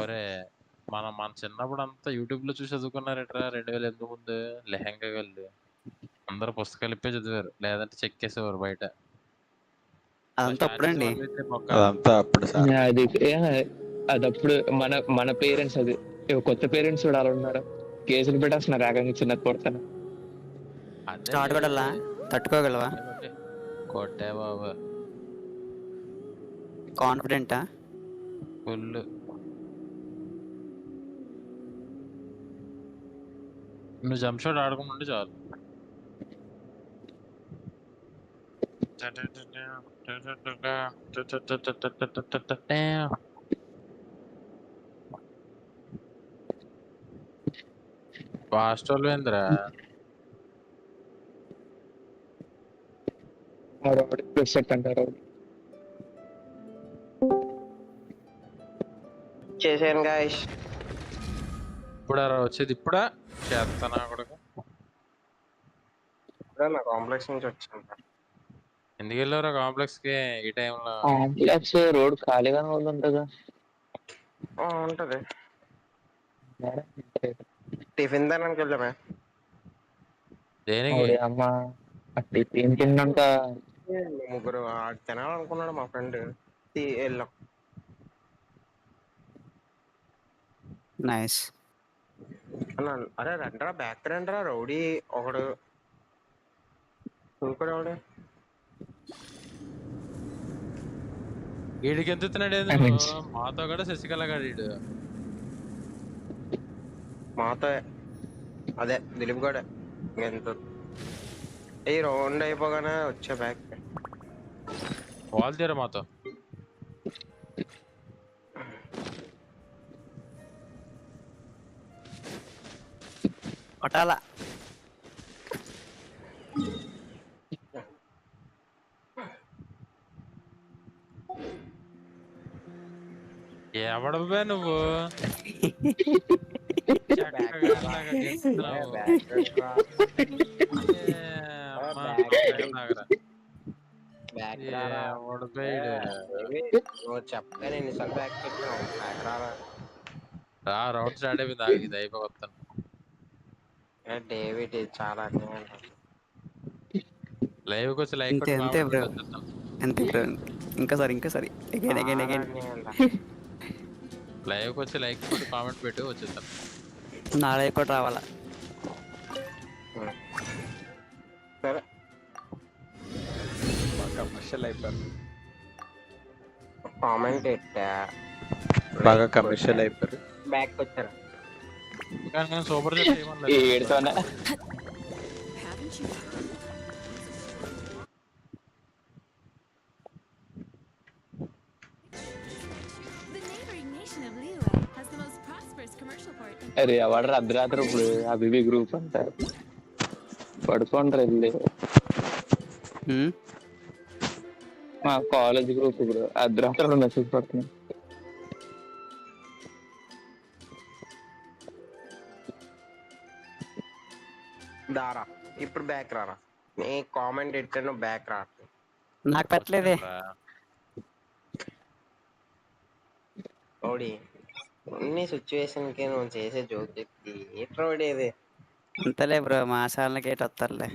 ఒరే మన చిన్నప్పుడు అంతా యూట్యూబ్ లో చూసి చదువుకున్నారట్రా 2008 ముందు లెహంగా వెళ్ళి అందరు పుస్తకాలు ఇప్పే చదివారు లేదంటే చెక్కేసేవారు బయట. అదంతా అప్పుడండి. అదంతా అప్పుడు అదప్పుడు మన మన పేరెంట్స్ అది కొత్త పేరెంట్స్ కూడా అలా ఉన్నారు. కేసులు పెట్టేస్తున్నారు ఏకంగా చిన్న కొడతాను. స్టార్ట్ కొడాలా తట్టుకోగలవా? కొట్టే బాబు కాన్ఫిడెంటా? ఫుల్. నువ్వు జంప్ షాట్ ఆడుకుంటుంటే చాలు. హాస్టల్ ఏంద్రా అంటారు. చేసాను గాయస్. ఇప్పుడా వచ్చేది? ఇప్పుడా చేస్తానా కొడుకు? నా కాంప్లెక్స్ నుంచి వచ్చాను. ఎందుకు వెళ్ళారా కాంప్లెక్స్ కి ఈ టైంలో? కాంప్లెక్స్ రోడ్ ఖాళీగానే ఉంటుందా? ఉంటది. టిఫిన్ దానికి వెళ్ళామే. దేనికి? అమ్మా టిఫిన్ తిన్నాక ముగ్గురు తినాలనుకున్నాడు మా ఫ్రెండ్. వెళ్ళాం. నైస్. అరే రండ్రా బ్యాక్ రండ్రా రౌడీ ఒకడు ఇంకోడు. వీడికి ఎంత ఎత్తున్నాడు? మాతో కూడా శశికళ గాడు మాతో అదే దిలీప్ గడ ఎంత ఈ రౌండ్ అయిపోగానే వచ్చా బ్యాక్. వాళ్ళు తీరా మాతో కొట్టాలా? ఎవడవే నువ్వు? చెప్పాను ఎన్నిసార్లు బ్యాక్ పెట్టాను. బ్యాక్ రా రౌండ్ స్టార్ట్ అయిపోయింది. ఇది అయిపోతాను. డేవిడ్ చాలా లైవ్ వచ్చి లైక్ అంతే బ్రో. అంతే బ్రో. ఇంకోసారి లైవ్ వచ్చి లైక్ కొట్టి కామెంట్ పెట్టి వచ్చేస్తాను. నా లైక్ కూడా రావాలా? సరే కమర్షియల్ అయిపోయారు. కామెంట్ పెట్టా బాగా కమర్షియల్ అయిపోయారు. బ్యాక్ వచ్చారు. సూపర్ ఏడుతోనే అరే ఎవడరా అర్ధరాత్రి ఇప్పుడు అభివి గ్రూప్ అంటారు. పడుకోండ్రా వెళ్ళి. మా కాలేజ్ గ్రూప్ ఇప్పుడు అర్ధరాత్రి మెసేజ్ పడుతుంది. దారా ఇప్పుడు బ్యాక్ రారా. నీ కామెంట్ పెట్టాను బ్యాక్ రా. నాకు పెట్టలేదే. ఓడి అన్ని సిచ్యువేషన్ కి నువ్వు చేసే జోక్ చెప్పి ఏట్రోడేది అంతలే బ్రో. మా సార్లకి ఏటి వస్తారులే.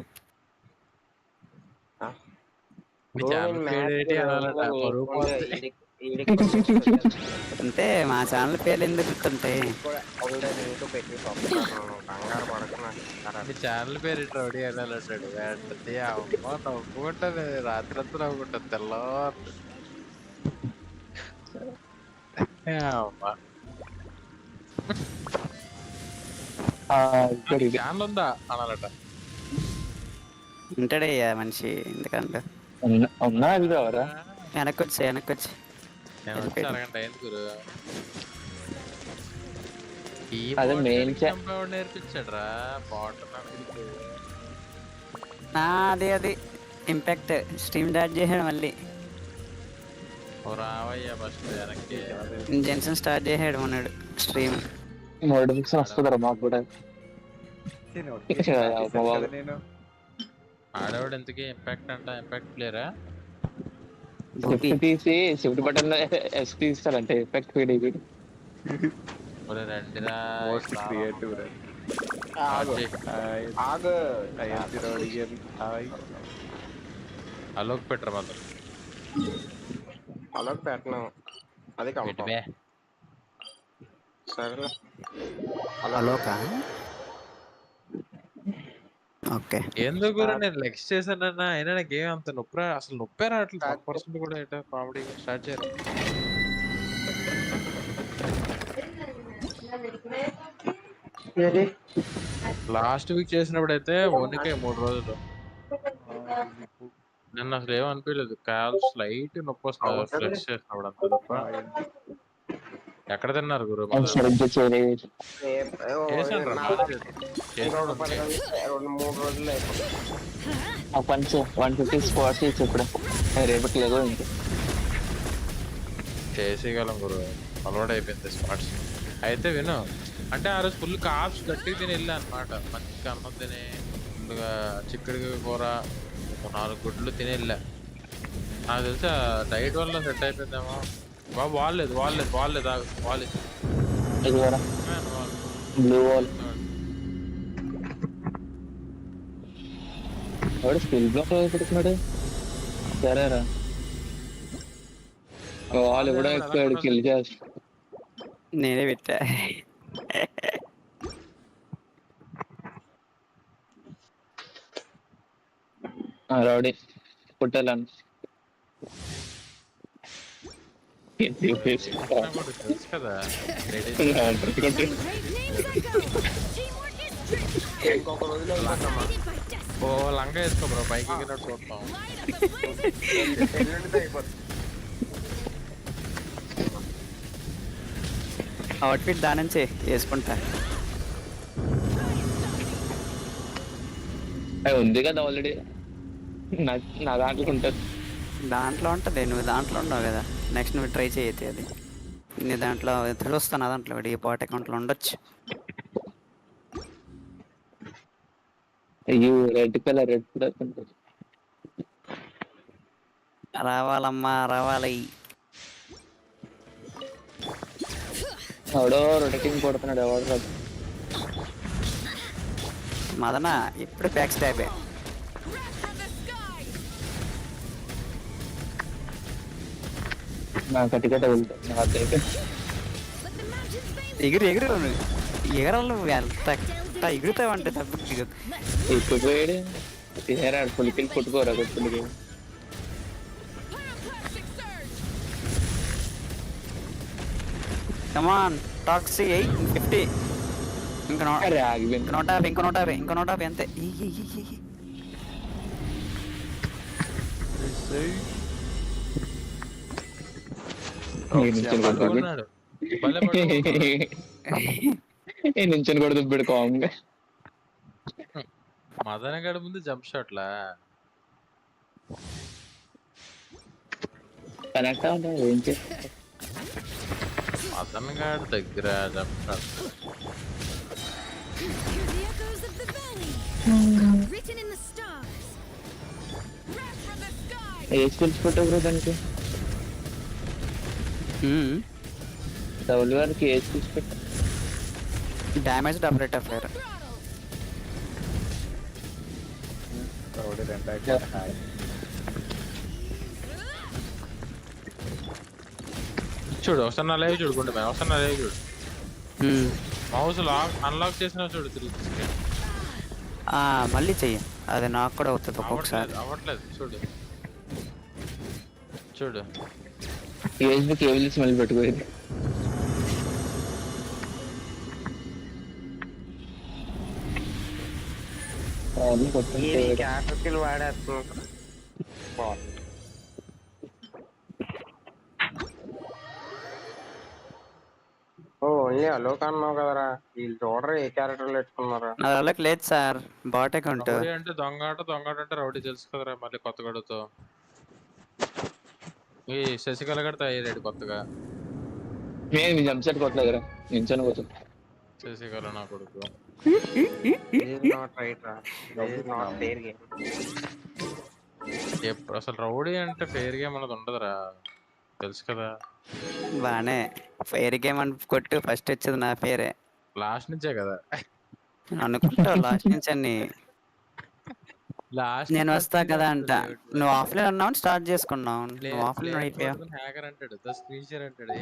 అంటే మా ఛానల్ పేర్లు ఎందుకు గుర్తుంటాయి? ఛానల్ పేరు రౌడీ అనాలంటాడు. నవ్వుకుంటుంది రాత్రంతా నవ్వుకుంటుంది తెల్లవారు. ఛానల్ ఉందా అనాలట. ఉంటాడయ్యా మనిషి. ఎందుకంటే ఉన్నా అది కావరా? వెనక్కొచ్చి అరగంట అయింది గురు. నేర్పించాడు రా బాగుంటుంది. అది ఇంపాక్ట్ స్ట్రీమ్ స్టార్ట్ చేసాడు మళ్ళీ. రావయ్యా ఫస్ట్ వెనక్కి. జెన్సన్ స్టార్ట్ చేసాడు ఉన్నాడు స్ట్రీమ్. నోటిఫికేషన్ వస్తుందిరా మాకు కూడా. ఆడవాడు ఎందుకు ఇంపాక్ట్ అంట? ఇంపాక్ట్ ప్లేయరా? గోపి షిఫ్ట్ తీసి షిఫ్ట్ బటన్ ఎస్ తీస్తారంటే ఎఫెక్ట్ ఫీడ్ ఒరే రండిరా మోస్ట్ ఇట్లా క్రియేటివ్ రా. ఆగు ఆగు అయ్యంతి అడిగారు హాయ్. అలోక్ పెట్టరు మాత్రం అలా పెట్టను అది కన్ఫర్మ్ పెట్టివే సరేలే అలోకా ఓకే ఎందుకు నేను లెక్స్ చేశానన్నా అయినా నాకు ఏం అంత నొప్పి అసలు నొప్పే రావట్లేదు 1% కూడా ఏంటో కామెడీ స్టార్ట్ చేయరు లాస్ట్ వీక్ చేసినప్పుడు అయితే ఓన్కే 3 రోజులు నిన్న అసలు ఏం అనిపించలేదు కాల్ స్లైట్ నొప్పి వస్తుంది ఫ్లెక్స్ చేసినప్పుడు అంత తప్ప ఎక్కడ తిన్నారు గురు సరిగ్గా చేయలేదు. చేశాను రా బాగా చేశాను రెండు మూడు రోజులు అయిపోతుంది ఆ పంచ్ 150 స్క్వాట్స్ ఇచ్చి ఇప్పుడు రేపటి లేదు ఇంకా చేసేయగలం గురు అలవాటు అయిపోయింది స్పాట్స్ అయితే విను అంటే ఆ రోజు ఫుల్ కాప్స్ గట్టిగా తిని వెళ్ళా అనమాట మంచిగా అన్నం తిని ఫుల్గా చిక్కుడు కూర 4 గుడ్లు తిని వెళ్ళా నాకు తెలిసి డైట్ వల్ల సెట్ అయిపోయిందేమో బాబు వాళ్ళలేదు ఇది కూడా బ్లూ వాల్ ఎవడు స్కిల్ బ్లాక్ పెడుతున్నాడు సరేరా వాళ్ళు కూడా ఎక్కువ కిల్ చేస్తారు నేనే పెట్టా రౌడీ పుట్టాలను తెలుసు కదా ఇంకొక రోజులో వెళ్ళాకమ్మా ఓ లంగా వేసుకో బ్రో బైక్ ఎక్కినట్టు చూస్తాం ఎల్లుండితో అయిపోతుంది అవుట్ఫిట్ దాని నుంచే వేసుకుంటా అది ఉంది కదా ఆల్రెడీ నా దాంట్లో ఉంటుంది దాంట్లో ఉంటుంది నువ్వు దాంట్లో ఉండవు కదా నెక్స్ట్ నువ్వు ట్రై చేయతే అది నీ దాంట్లో తెలుస్తాను నా దాంట్లో ఈ పాట్ అకౌంట్లో ఉండొచ్చు అయ్యో రెడ్ కలర్ రావాలమ్మా రావాలి ఎవడో రొటేటింగ్ కొడుతున్నాడు ఎవడో మదన ఇప్పుడు బ్యాక్ స్టాబే నా కటికట వెళ్తాను నాకైతే ఎగురు ఎగరాలు నువ్వు ఎంత ఎగురుతావంటే తప్పు దిగదు ఇప్పుడు పోయాడు తినేరాడు పులికిలు కొట్టుకోరా కొట్టుకుని కమాన్ టాక్సీ 50 ఇంకా అరే ఆగిపోయింది 150 అంతే పడుకున్నాడు భలే పడుకున్నాడు. నించొని కూడా దుబ్బడు కామ్గా మదన్ గడి ముందు జంప్ షాట్లా కనెక్ట్ అవుతా ఏం చేస్తా మదన్ గాడి దగ్గర జంప్ షాట్ ఏ స్కిల్స్ పెట్టవు దానికి డబుల్ వారికి ఏ స్కిల్స్ పెట్ట damage double rate of fire hi. చూడు ఒకసారి నా లైవ్ చూడుకుంటే ఒకసారి నా లైవ్ చూడు మౌస్ లాక్ అన్లాక్ చేసిన చూడు తిరిగి మళ్ళీ చెయ్యి అది నాకు కూడా అవుతుంది ఒక్కొక్కసారి అవ్వట్లేదు చూడు చూడు యూఎస్బి కేబుల్ స్మెల్ పెట్టుకోలేదు క్యాపిటల్ వాడేస్తున్నాం ఓన్లీ అలోక్ అన్నావు కదరా వీళ్ళు చూడరు ఏ క్యారెక్టర్లు పెట్టుకున్నారా నా వాళ్ళకి లేదు సార్ బాట్ అకౌంట్ రౌడీ అంటే దొంగాట అంటే రౌడీ తెలుసు కదరా మళ్ళీ కొత్త గడుతో ఈ శశికళ గడితో అయ్యాడు కొత్తగా మేము జంప్ సెట్ కొట్టలేదురా నించొని కూర్చొని శశికళ నా కొడుకు నాట్ రైట్ రా నాట్ ఫెయిర్ గేమ్ ఎప్పుడు అసలు రౌడీ అంటే ఫెయిర్ గేమ్ అన్నది ఉండదురా, తెలుసు కదా. బానే ఫైర్ గేమ్ అని కొట్టు ఫస్ట్ వచ్చేది నా పేరే లాస్ట్ నుంచే కదా. అనుకుంటావు లాస్ట్ నుంచి అన్ని. లాస్ట్ నేను నుంచి వస్తా వచ్చింది కదా అంట. ఉంటుంది ఇప్పుడు. నువ్వు ఆఫ్లైన్ ఉన్నావు స్టార్ట్ చేసుకున్నావు. నువ్వు ప్లేయర్ ఆఫ్లైన్ ప్లేయర్ అయిపోయావు. పట్టుకుని హ్యాకర్ అంటాడు, ద స్క్రీన్ షేర్ అంటాడు.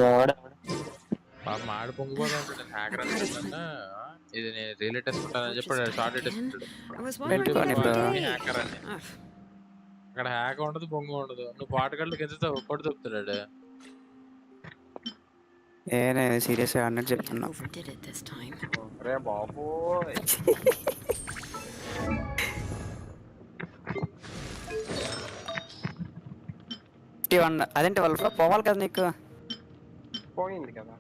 ఎవడ పాప మాడి పొంగిపోతా ఉంటాడు, నేను హ్యాకర్ అంటున్నా, ఇది నేను రీల్ ఎట్టేసుకుంటానని చెప్పి షార్ట్ ఎట్టేసుకుంటాడు. I was wondering పెట్టుకోని the బ్రో. other వాడిని day. హ్యాకర్ అని. Ugh. అక్కడ హ్యాక్ ఉండదు, బొంగు ఉండదు, నువ్వు పాటగాళ్ళకి ఎత్తుతావు కొడు చెప్తున్నాడు. నేను సీరియస్గా అన్నట్టు I చెప్తున్నా. overdid it this time. రే బాబు అదేంటి వాళ్ళ పోవాలి కదా నీకు. పోయింది కదా.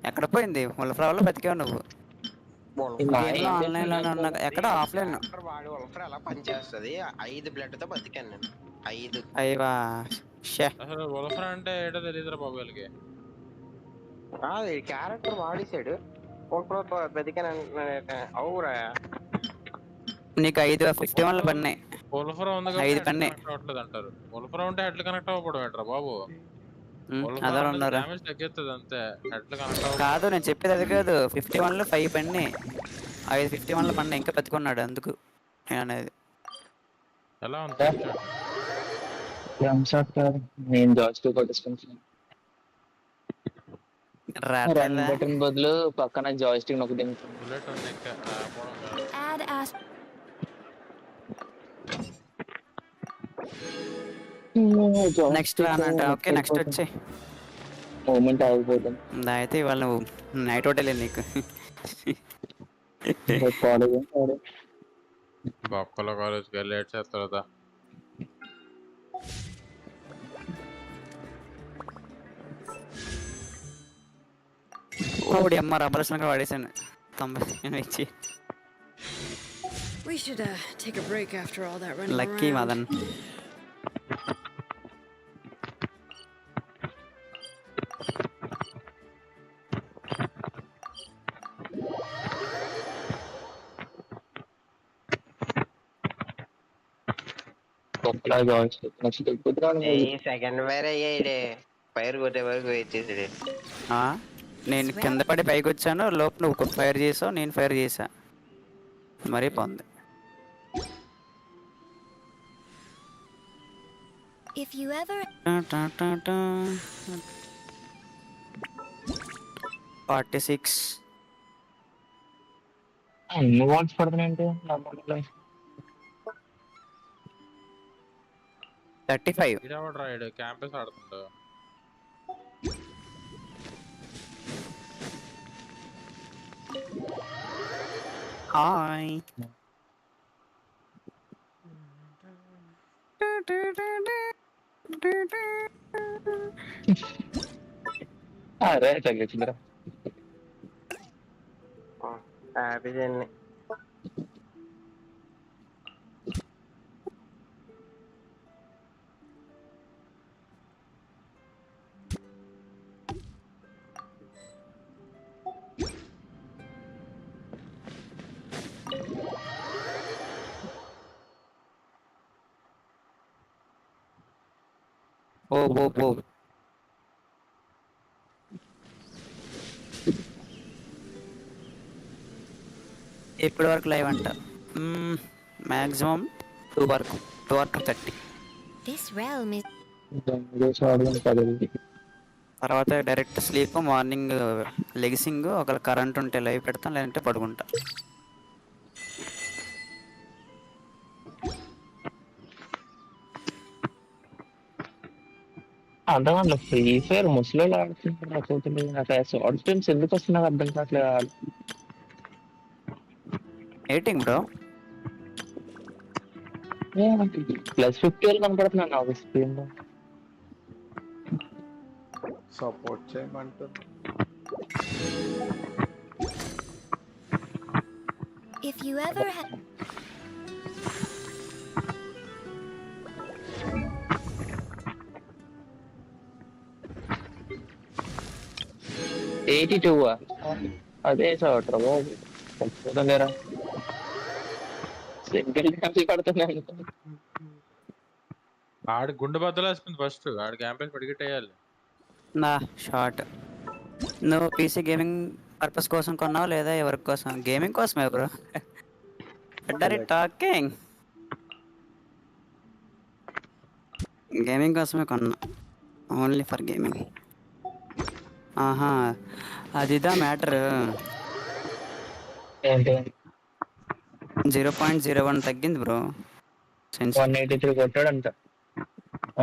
ఎక్కడ పోయింది వాళ్ళ వల్ల బతికావు నువ్వు. గేమ్లో ఆన్లైన్లోనే ఉన్నా ఎక్కడ ఆఫ్లైన్. వాడి వల్ఫర్ ఎలా పనిచేస్తుంది, 5 బ్లడ్ తో బతికాను నేను. 5 అయ్యవా షే. అసలు వలఫరా అంటే ఏంటో తెలియదురా బాబు వీళ్ళకి. క్యారెక్టర్ వాడేసాడు, బతికాను. అవురా నీకు 51 పడినాయి. వలఫరా ఉంది 5 పడినాయి. కనెక్ట్ అవ్వట్లేదు అంటారు. వలఫరా ఉంటే హెడ్ కనెక్ట్ అవ్వకూడదు ఏంట్రా బాబు. అదే ఉన్నారా డామేజ్ తగ్గిస్తుంది అంతే, హెడ్ కనెక్ట్ అవ్వ. కాదు నేను చెప్పేది అది కాదు. 51లో 5 పడినాయి. 5 51లో పడినాయి. ఇంకా బతుకున్నాడు అందుకు నేను అనేది. ఎలా ఉంది షాట్ కాదు, నేను జాస్టిక్ కొట్టేసుకుంటున్నాను. రన్ బటన్ బదులు పక్కన జాయిస్టిక్ నొక్కటి. బుల్లెట్ ఉంది ఇంకా పోవడం కాదు. Add as నెక్స్ట్ రానంట. ఓకే నెక్స్ట్ వచ్చి మూమెంట్ ఆగిపోతుంది. అయితే ఇవాళ నువ్వు నైట్ హోటల్ నీకు. బొక్కల కాలేజ్కి వెళ్ళి లేట్ చేస్తారు. ఇప్పుడు అమ్మ రబ్బర్స్గా వాడేసాను 90 ఇచ్చి. we should take a break after all that running lucky around. Madan. Second వేరే అయ్యాడు, ఫైర్ కొట్టే వరకు వెయిట్ చేసాడు. నేను కింద పడి పైకి వచ్చాను, లోపు నువ్వు ఫైర్ చేసావు, నేను ఫైర్ చేసా. మరీ బాగుంది. If you ever 46 అన్ని వాల్స్ పడుతున్నాయంటే 35. ఇడవడు రాయుడు క్యాంపస్ ఆడుతుండు. హాయ్. అరే తగ్గించిందిరా. Happy journey. ఓ ఓ ఓ ఎప్పటి వరకు లైవ్ అంట? మ్యాక్సిమం 2 వరకు, 2 or 2:30. this realm is తర్వాత డైరెక్ట్ స్లీప్. మార్నింగ్ లెగిసింగ్ ఒకవేళ కరెంట్ ఉంటే లైవ్ పెడతాం, లేదంటే పడుకుంటా. అర్థం కాదు, ఫ్రీ ఫైర్ ముసలి ఆడుతుంటారు. అసలు షార్ట్ ఫిల్మ్స్ ఎందుకు వస్తున్నారు అర్థం కావట్లేదు. ఎయిటింగ్ బ్రో +50 వాళ్ళు కనపడుతున్నాను నాకు స్క్రీన్ లో. Support చేయమంటుంది. if you ever had 82 అదే చోట లేరా సింగిల్ క్యాన్సిల్ పడుతున్నాను. ఆడి గుండె బద్దలు వేసుకుంది ఫస్ట్. ఆడి క్యాంపెయిన్ పరిగెట్టేయాలి. నా షార్ట్. నువ్వు పీసీ గేమింగ్ పర్పస్ కోసం కొన్నావా లేదా ఎవరి కోసం? గేమింగ్ కోసమే బ్రో. టాకింగ్ గేమింగ్ కోసమే కొన్నా, ఓన్లీ ఫర్ గేమింగ్. ఆహా, అదిదా మ్యాటర్. ఏంటి 0.01 తగ్గింది బ్రో సెన్స్. 183 కొట్టాడు అంట.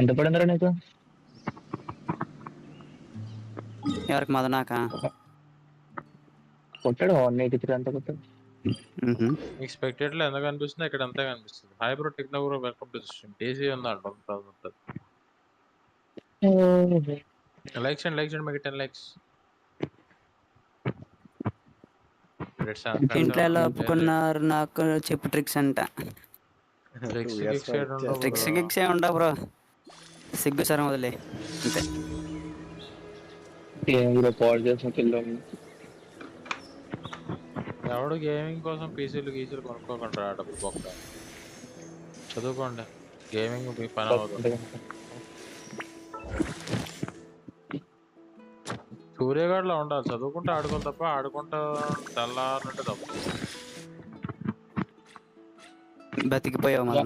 ఎంత పడిందిరా నీకు? ఎవరికి మదనాక? కొట్టాడు 183 అంత కొట్టాడు. ఎక్స్పెక్టెడ్ లో ఎంత కనిపిస్తుంది, ఇక్కడ అంతే కనిపిస్తుంది. Hi bro, techno bro, welcome to stream. DC ఉందంట. లైక్స్ అండ్ మీకు 10 లైక్స్. ఇంట్లో ఎలా ఒప్పుకున్నారు నాకు చెప్పు ట్రిక్స్ అంట. 2 years ట్రిక్స్ గిక్స్ ఏ ఉండవు బ్రో, సిగ్గు సరం వదిలే అంతే. పాడు చేసిన పిల్లలు ఎవడు గేమింగ్ కోసం పీసీలు గీసీలు కొనుక్కోకుండా డబ్బులు బొక్క. చదువుకోండి, గేమింగ్ మీ పని అవ్వదు. సూర్యగాడిలో ఉండాలి, చదువుకుంటూ ఆడుకోవాలి తప్ప ఆడుకుంటా తెల్లారంటే తప్పు. బతికిపోయావు మళ్ళీ.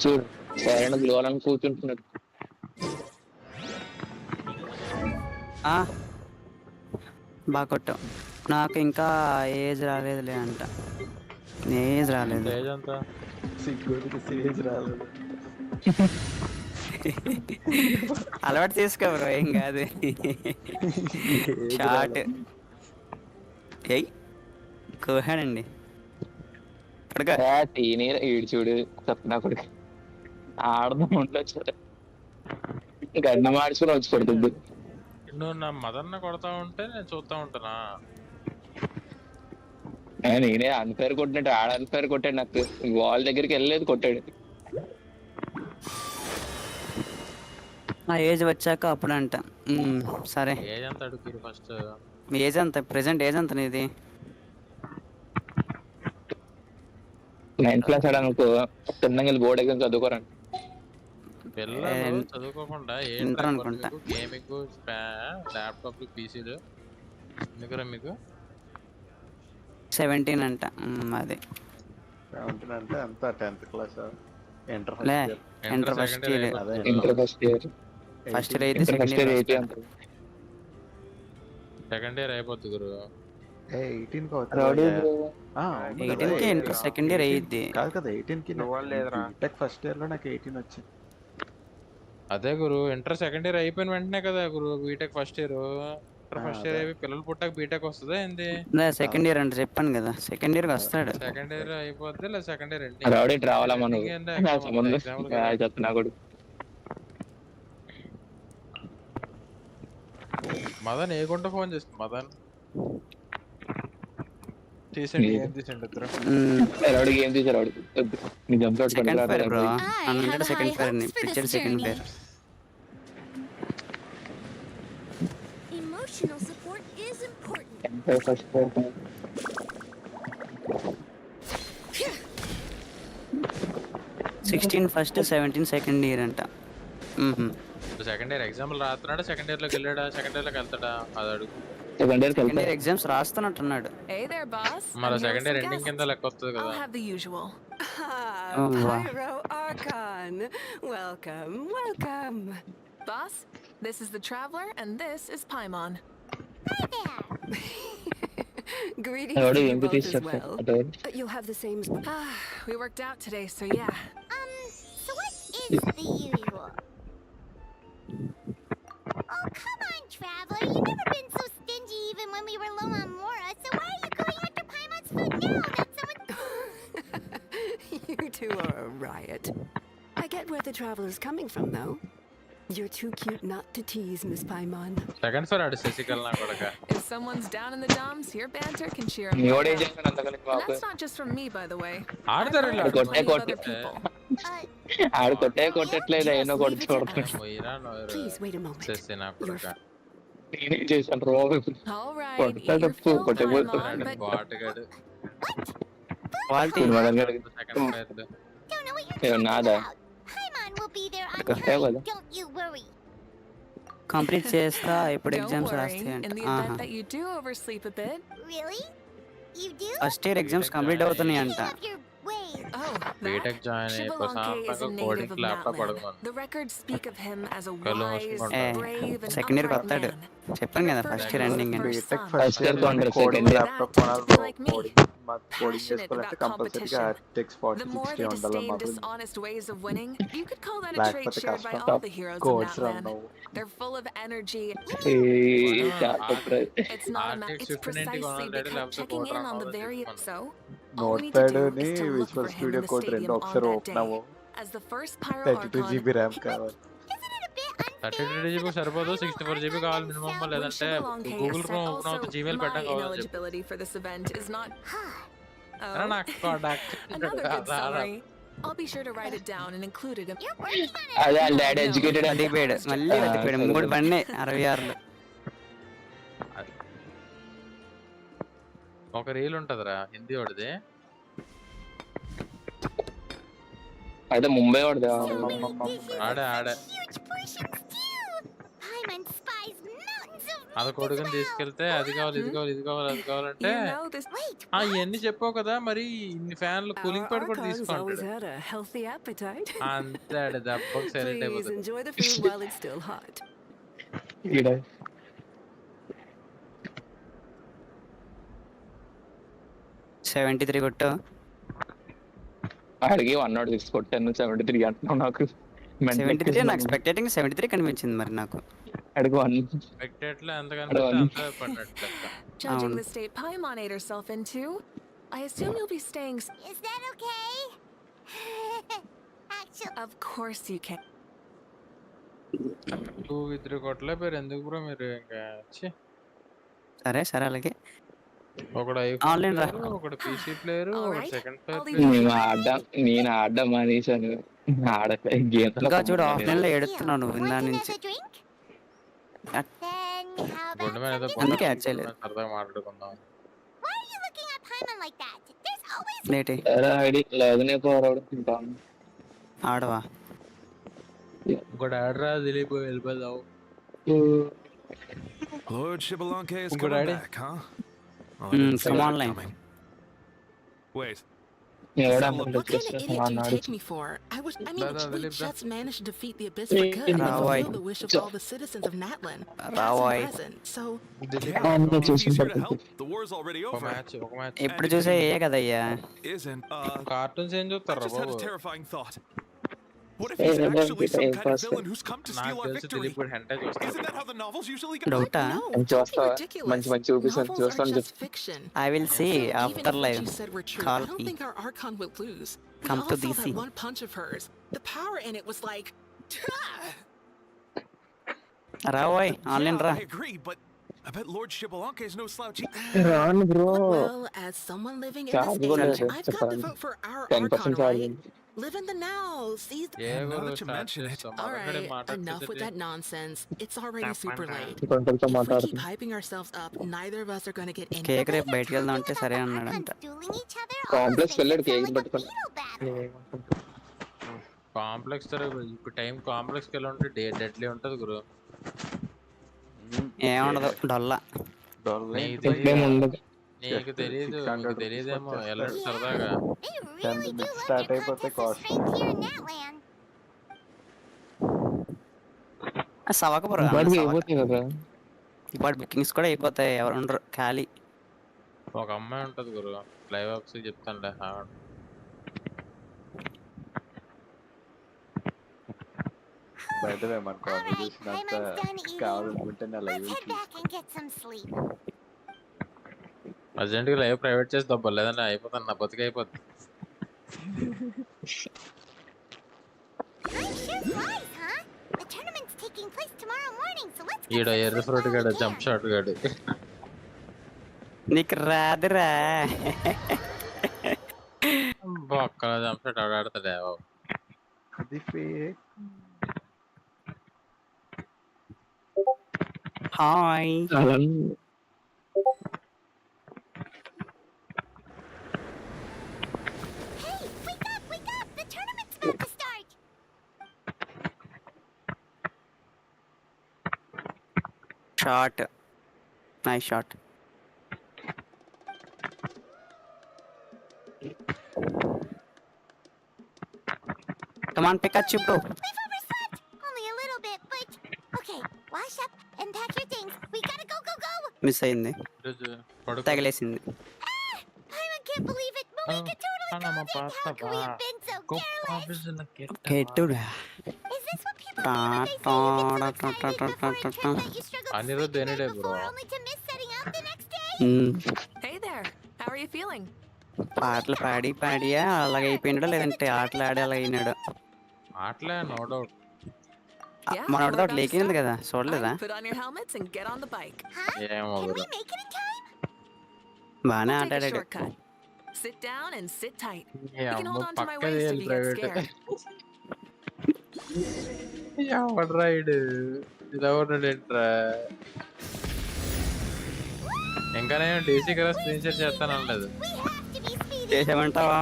చూడు సరైన గ్లోవాలని కూర్చుంటున్నాడు. బాగా కొట్టావు. నాకు ఇంకా ఏజ్ రాలేదులే అంట. ఏజ్ రాలేదు. ఏజ్ అంతా అలవాటు తీసుకోవరు, ఏం కాదు. షార్ట్ ఏయ్ కోహాడండి. ఈడు చూడు సప్నా కొడుకు ఆడదాం ఉండొచ్చు. గడ్డ మార్చుకుని వచ్చి పడుతుంది. నువ్వు నా మదర్ని కొడతా ఉంటే నేను చూస్తా ఉంటానా? నేనే అన్ఫేర్ కొట్టినట్టు ఆడ అన్ఫేర్ కొట్టాడు. నాకు వాల్ దగ్గరికి వెళ్ళలేదు, కొట్టాడు. ఆ ఏజ్ వచ్చాక అప్పుడు అంట. సరే, ఏజ్ అంత అడుగురు ఫస్ట్. ఏజ్ అంత ప్రెసెంట్ ఏజ్ అంత నీది? 9th క్లాస్ అనుకో. తిన్నంగా బోర్డ్ ఎగ్జామ్ చదువుకోరండి పిల్లలు. చదువుకోకుండా ఇంటర్ అనుకుంటా. గేమింగ్, ల్యాప్టాప్, పీసీలు ఎందుకురా మీకు? 17 అంట. అది 17 అంటే అంత 10th క్లాస్. ఇంటర్ లే, first inter first year. Inter first year. First year అయితే ఫస్ట్ ఇయర్ 80 అంత. సెకండ్ ఇయర్ అయిపోద్ది గురు. 18 18కి ఇంటర్ సెకండ్ ఇయర్ అయ్యిద్ది. కాదు కదా 18కి లేదురా. బీటెక్ ఫస్ట్ ఇయర్ లో నాకు 18 వచ్చింది. అదే గురు, ఇంటర్ సెకండ్ ఇయర్ అయిపోయిన వెంటనే కదా గురు BTech first year. Inter first year అయిపోయి పిల్లలు పుట్టాక బీటెక్ వస్తుందా ఏంది? సెకండ్ ఇయర్ అంటే చెప్పాను కదా, సెకండ్ ఇయర్ వస్తాడు. సెకండ్ ఇయర్ అయిపోద్ది లేదా సెకండ్ ఇయర్ రౌడీ రావాలా మనం చెప్తున్నా కూడా. మదన్ ఏ గుంట ఫోన్ చేస్తుంది? మదన్ తీసండి, ఏం తీసండి ఇద్దరు. రౌడీ ఏం తీసారు? రౌడీ నీ jump out second fire bro, I have అంటే second high fire hopes for picture this second journey. Fire. Emotional support is important. First 16 first, 17 second year అంట. సెకండ్ ఇయర్ ఎగ్జామ్లు రాస్తున్నాడా? సెకండ్ ఇయర్ లోకి వెళ్ళాడా? Second year లోకి వెళ్తాడా? అది అడుగు. Second year second year exams రాస్తున్నట్టున్నాడు. Hey there, boss. మన I'm here second with year some ending కింద guests. లెక్క వస్తుంది I'll కదా. have the usual. Oh, wow. Pyro Archon. Welcome, welcome. Boss, this is the Traveler, and this is Paimon. Hi there. Greetings rowdy to you ఏం both as తీసారు? well. You'll have the same. We worked out today, so yeah. So what is the usual? Oh, come on, Traveler. You've never been so stingy even when we were low on Mora, so why are you going after Paimon's food now that someone... You two a riot. I get where the traveler's coming from, though. You're too cute not to tease, Miss Paimon. Second sir ఆడు శశికళ నా కొడక. If someone's down in the dumps, your banter can cheer him ఎవడు ఏం right up. చేస్తాను అంతకాలం And Babu. that's not just from me, by the way. ఆడతారు I've ఇలా heard it from కొట్టే plenty of కొట్టే. other people. ఆడు కొట్టట్లేదు అయినా కొడుతున్నాడు. మొయ్యరా నోరు Please wait a moment. Shashi నా కొడక. నేనేం చేశాను రోబు. All right, What? eat your fill, What? Paimon, but బాటగాడు quality second player. Don't know what you're Hey, talking nada. about. Paimon will be there on Okay, time. well. Don't you worry. Complete చేస్తా ఇప్పుడు don't exams worry. రాస్తాయి In అంట. the event that you do oversleep a bit. Really? You do? First year exams complete అవుతున్నాయి అంట. Get off your ways. Oh, BTech that? Join అయ్యి Shivalonke is ప్రశాంతంగా a native coding of laptop Natlan. అడగమను. The records speak of him as a Hello, wise, Mr. brave, and second year upright వస్తాడు. man. చెప్పాను కదా First first year was ending అని. first BTech son. First year Second coding year. Laptop కొనాలి bro. Coding చేసుకోవాలంటే కంపల్సరీగా RTX The more 4060 they ఉండాలి disdain మాకు. dishonest ways of winning, you could call that a trait లేకపోతే shared by కష్టం. all the heroes of codes Natlan. Run అవ్వు. They're full of energy. It's not a RTX it's 5090 precisely కొనాలి because లేకపోతే checking code in run on the అవ్వదని very చెప్పమను. so. All we note need to pad do ని is to look visual for him studio in the code రెండు stadium ఒకసారి on that open day. అవ్వు. As the first Pyro 32 Archon, GB RAM కావాలి. Isn't it a bit unfair? 32 GB సరిపోదు, 64 GB కావాలి minimum. when లేదంటే Shivalonke Google is chrome set- open అవుతుంది, also, Gmail my పెట్టడం కావాలని చెప్పు. ineligibility for this event is not. అరే Oh, నాకు another good summary. I'll be sure to write it down and include it in. You're working on it. అదే వాళ్ళ daddy educated అంటే బతికిపోయాడు మళ్ళీ బతికిపోయాడు. 3 పడినాయి 66లో. ఒక రీల్ ఉంటదిరా హిందీ వాడిది. అయితే ముంబై వాడు ఆడే Huge portions too. Paimon spies mountains of అది meat కొడుకుని as well. తీసుకెళ్తే అది కావాలి ఇది కావాలి ఇది కావాలి అది కావాలంటే You know this. Wait, ఇవన్నీ చెప్పావు కదా, మరి ఇన్ని ఫ్యాన్లు కూలింగ్ Our ప్యాడ్ కూడా Archons always తీసుకుంటాడు. had a healthy appetite. అంతే ఆడు దెబ్బకి సైలెంట్ Please అయిపోతుంది. enjoy the food while it's still hot. 73 కొట్టు. ఆడికి 106 కొట్టాను 73 అంటున్నావు నాకు. 73 నాకు ఎక్స్పెక్టేటింగ్ 73 కనిపించింది మరి నాకు. అడిగి 1 స్పెక్టేట్లో ఎంత కనిపిస్తే అంత పడినట్టు లెక్క. Judging the state Paimon ate herself into, I assume you'll be staying. is that okay? Actually, Of course you can. 2-3 కొట్టలే పేరు ఎందుకు బ్రో మీరు ఇంకా ఛీ. సరే సరే అలాగే. ఒకడు Online రా. ఐఫోన్ ఒకడు పీసీ ప్లేయర్ ఒకడు Alright. Second I'll player. leave నేను ఆడడం మానేశాను. ఇంకా చూడు ఆఫ్లైన్ లో ఎడుతున్నావు నువ్వు ఇందా want నుంచి. another drink? That- Then how about గుండె మీద ఏదో something అందుకే బొమ్మ యాడ్ చేయలేదు. సరదాగా మాట్లాడుకుందాం. Why are you looking at Paimon like that? There's always లేటి ఐడి లేదనే పోరాడు ఉంటాను. ఆడవా. ఇంకోటి ఆడరా తెలియపోయి వెళ్ళిపోదావు. Lord Shibalonke is Good coming idea. back, huh? Oh, I didn't see come that online. coming. Wait, ఎవడా What kind of idiot do you take me for? I mean, we just managed to defeat the Abyss for good and Rawai. fulfill the wish of all the citizens of Natlan, past Rawai. and present. So, yeah, he's here to help. The war's already ఒక over. Match ఎప్పుడు చూసే ఏ కదయ్యా. Isn't cartoons ఏం I చూస్తారా just had a Babu? terrifying thought. What if he's actually some kind of villain who's come to steal నాకు our తెలిసి victory? Dilip హెంటా Isn't చూస్తాడు. that how the novels usually go? డౌటా. no, And don't be Josta- ridiculous. మంచి చూపిస్తాను Novels are చూస్తాను just fiction. I will see So, even after if live. what you said were true, Call I don't me. think our Archon would lose. We Come all to saw DC. that one punch of hers. The power in it was like, రావోయ్ online Yeah, రా. I agree, but I bet Lord Shibalonke is no slouch. రాను bro. well, as someone living in Charge this కూడా age, లేదు, I've got to చెప్పాలి. vote for our 10% Archon, charge right? ఉంది. Live in the now, seize the... A Now Guru that you start mention it. చేస్తాం All మనకడే right, enough with that మాట్లాడుతుంది. nonsense. It's already super late. కొంచెంతో If we keep మాట్లాడుతుంది. hyping ourselves up, neither of us are going to get any... cake రేపు బయటికి వెళ్దాం అంటే సరే అన్నాడంట. dueling each other. Complex వెళ్ళాడు కేక్ like a పట్టుకొని. beetle battle. కాంప్లెక్స్ ఇప్పుడు టైం కాంప్లెక్స్ కి వెళ్ళి ఉంటే డెడ్లీ ఉంటది గురు. ఏముండదు డొల్లా. నీకు ఇప్పుడేం తెలియదు, ఉండదు. నీకు తెలియదు, 600 నీకు తెలియదేమో వెళ్ళండి సరదాగా. They really do love start your అయిపోతే contest of cost. strength here in Natland. సవకపురం వాడికి అయిపోతాయి కదా. ఇప్పుడు బుకింగ్స్ కూడా అయిపోతాయి. ఎవరు ఉండరు ఖాళీ. ఒక అమ్మాయి ఉంటది గురు, లైవ్ ఆప్స్ చెప్తానులే. బయటవే మన All right, కాన్వర్జేషన్ అంతా Paimon's done eating. కావాలనుకుంటే నా live Let's head back and get some sleep. అర్జెంట్గా లైవ్ ప్రైవేట్ చేసి దబ్బా, లేదంటే అయిపోతాను, నా బతికి అయిపోద్ది. Time sure flies, huh? The tournament's taking place tomorrow morning, so let's get ఈడ some ఎర్ర sleep ఫ్రూట్ while గడ we జంప్ can. షాట్ గడు నీకు రాదురా. బొక్కల జంప్ షాట్ ఆడాడతాడే బాబు. అది fake. హాయ్. అలా Hey, wake up, wake up! The tournament's about to start. Shot. Nice shot. Come on, Pikachu bro. We've overslept. Only a little bit, but okay. Wash up and pack your things. We gotta go, go, go. Miss అయింది. పడుకో. తగిలేసింది. I can't believe it. Malika totally called it. How could we have been so careless? కెట్టుడా. Is this what people mean when they say you get so excited before a trip that you struggle to Anirudh sleep the any night day, before bro. only to miss setting out the next day? Hey there. How are you feeling? పాటలు పాడి పాడియా అలాగ అయిపోయినాడు, లేదంటే ఆటలు ఆడి అలా అయినాడు. ఆటలే no doubt. Yeah, మన we're ఒకటి about to లేకింది start. కదా, చూడలేదా? Put on your helmets and get on the bike. Huh? ఏమో Can bro. we make it in time? బాగానే We'll take a ఆడాడు. shortcut. Sit down and sit tight. A You can అమ్మ hold on to my పక్కది waist if you get private. scared. ఎవడు ride ఇది ఎవడు ఏంట్రా? ఇంకా నేను డీసీ కదా స్క్రీన్ షేర్ చేస్తాను అనలేదు. We have to be speedy. చేసామంటావా?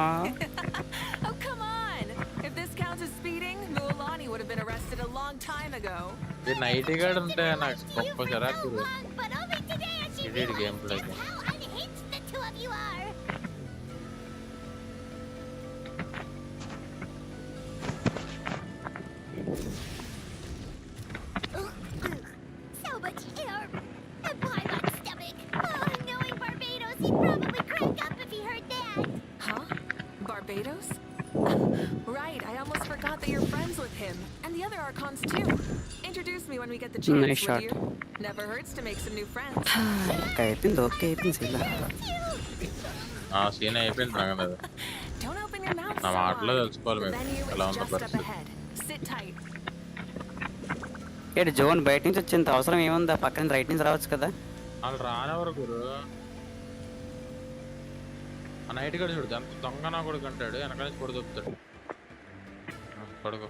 Oh, come on. If this counts as speeding, Mualani would have been arrested a long time ago. ఈ నైట్ గార్డ్ ఉంటే నాకు గొప్ప You for జరాకు. so long, but only today has she Idiot realized gameplay. just how unhinged the two of you are. So much air. And Paimon's stomach. Oh, knowing Barbados, he'd probably crack up if he heard that. Huh? Barbados? Right, I almost forgot that you're friends with him. And the other Archons too. Introduce me when we get the chance, Nice shot. would you? Never hurts to make some new friends. Okay అయిపోయింది, okay అయిపోయింది శీల. ఆ scene అయిపోయింది నాకు అది. Don't open your mouth నా so మాటలో wide. తెలుసుకోవాలి The మేము venue ఎలా is ఉందో just up పరిస్థితి. ahead. Sit tight. ఏంటి జోన్ బయట నుంచి వచ్చేంత అవసరం ఏముందా? పక్కన రైట్ నుంచి రావచ్చు కదా. వాళ్ళు రానివ్వరు గురు. ఆ నైట్ గడు చూడు ఎంత దొంగ నా కొడుకు అంటాడు, వెనక నుంచి పొడి దొప్పుతాడు. పడుకో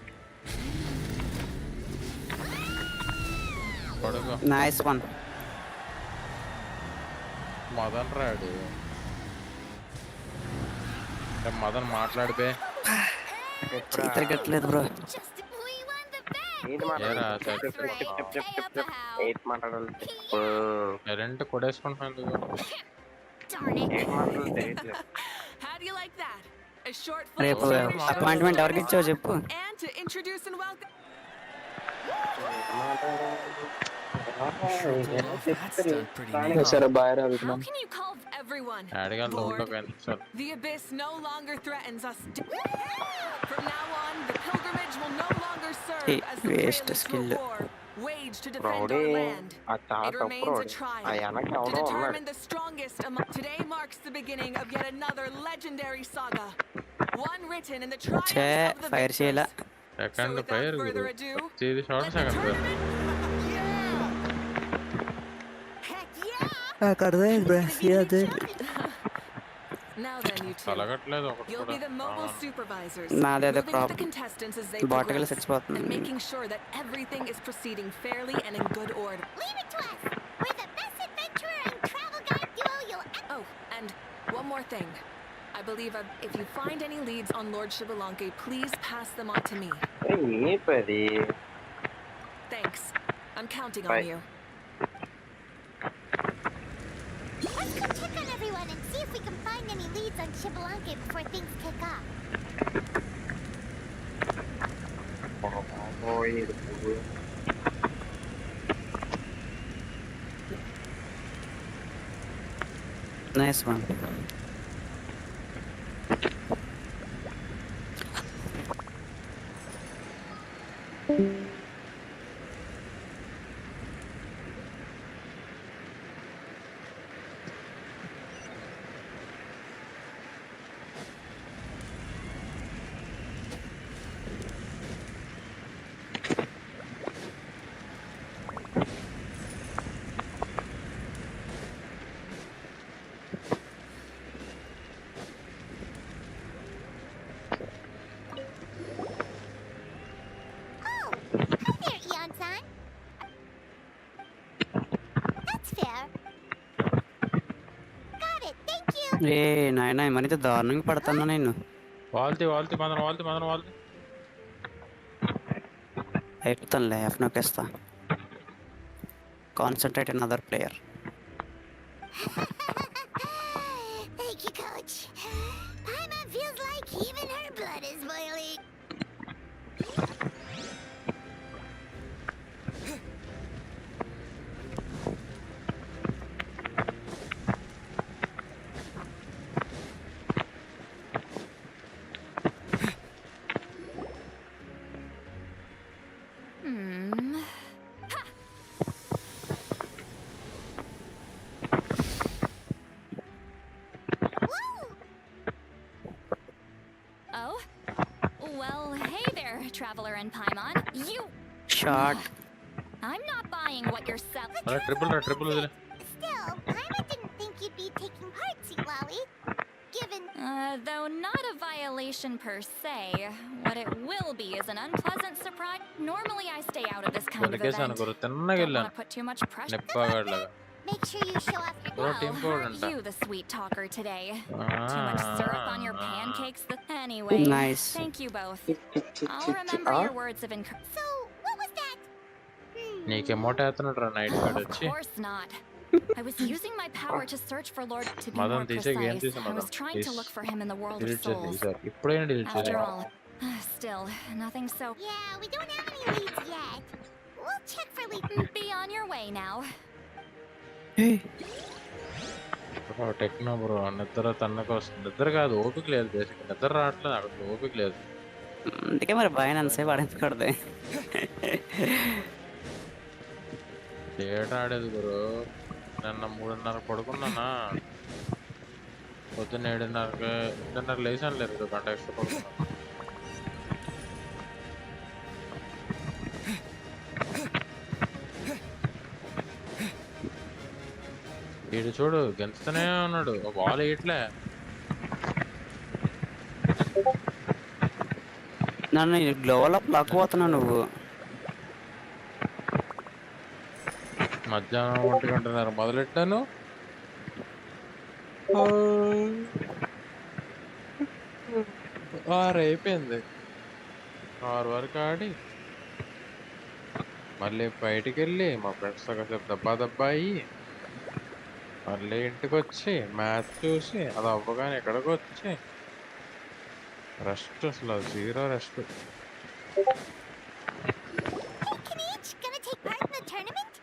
పడుకో. Nice one. మదన్ రాడు. మదన్ మాట్లాడితే తిరగట్లేదు bro. Just we won the bet. ఏంటి ఏరా మాట్లాడాలి? That's right. Pay up a house. ఏంటి మాట్లాడాలి? రెంట్ కొడేసుకుంటున్నాను. Darn it. ఏంటి మాట్లాడాలి తెలియట్లేదు. How do you like that? A short రేపు flick Spanish అపాయింట్మెంట్ show. ఎవరికి ఇచ్చావు చెప్పు. And to introduce and welcome. సరే బాయ్ రా How Vikram. can you call everyone? అడిగాను Lord? ఉండవు. The abyss no longer threatens us. From now on, the pilgrimage will no longer serve Hey, as the waste prelude to a skill. war waged to defend Rowdy, our land. ఆ చాట It remains a rowdy. trial ఆ వెనక to ఎవడో ఉన్నాడు. determine the strongest among. Today marks the beginning of yet another legendary saga, one written in the triumphs ఛే of the fire చేయాల. victors. Second without fire further ado, ఇది short let the second fire. tournament. Heck yeah. నాకు అర్థమైంది bro. Now then, you two. కలగట్లేదు ఒకటి You'll కూడా. be the mobile supervisors, నాదే అదే moving with the problem. contestants as they bottle progress, చచ్చిపోతుంది. and making sure that everything is proceeding fairly and in good order. Leave it to us. We're the best adventurer and travel guide duo you'll ever. Oh, and one more thing. I believe if you find any leads on Lord Shivalanke, please pass them on to me. ఏంటది? Thanks. I'm counting Bye. on you. Let's go check on everyone and see if we can find any leads on Shibalanke before things kick off. బాబోయ్, ఇది పువ్వు. Nice one. ఏ నాయన మరింత దారుణంగా పడుతున్నా నేను. వాల్తి వాల్తి అయిపోతానులే, ఎఫ్ నొక్కేస్తా. Concentrate in other player. Thank you, Coach. Paimon feels like even her blood is boiling. Oh? Well, hey there, Traveler and Paimon. You... short. I'm not buying what you're selling. అరే triple వదిలే. Still, Paimon didn't think you'd be taking part, Siwawi. Given Though not a violation per se, what it will be is an unpleasant surprise. Normally I stay out of this kind of వెనకేసాను event. Guru, Don't తిన్నగా want వెళ్ళాను to put too much pressure. నెప్పగాడిలాగా. make sure you show off your Bro, team code Well, anta. you the sweet talker today. Too much syrup on your pancakes. Anyway, Nice. thank you both. I'll remember your words of encouragement. So, what was that? నీకే మోట వేస్తున్నాడు రా night gourd Of వచ్చి. course not. I was using my power to search for Lord. To be Madan, more తీసే game precise, తీసే I was Madan. trying to Please. look for him in the world of delete చేసి souls. ఈసారి ఇప్పుడైనా delete After చేసి. all, still nothing so. Yeah, we don't have any leads yet. We'll check for leads. Be on your way now. Techno bro నిద్ర తన్నకు వస్తుంది. నిద్ర కాదు, ఓపిక లేదు. బేసిక్ నిద్ర రావట్లేదు, అక్కడ ఓపిక లేదు. అందుకే మరి భయం అంతసేపు ఆడించకూడదు. డేటా ఆడేది గురు. నిన్న 3:30 పడుకున్నానా, పొద్దున్న 7:30 లేచాను. లేదు గంట ఎక్స్ట్రా పడుకున్నాను. వీడు చూడు గెలుస్తూనే ఉన్నాడు, బాల్ వేయట్లే. నన్ను గ్లోవల్ అప్ లాక్కుపోతున్నావు నువ్వు. మధ్యాహ్నం 1:30 మొదలెట్టాను. 6 అయిపోయింది. 6 వరకు ఆడి మళ్ళీ బయటికి వెళ్ళి మా ఫ్రెండ్స్తో కాసేపు దబ్బా అయ్యి మళ్ళీ ఇంటికి వచ్చి మ్యాచ్ చూసి అది అవ్వగానే ఇక్కడికి వచ్చి రెస్ట్, అసలు 0 rest. Hey, Kanich, gonna take part in the tournament?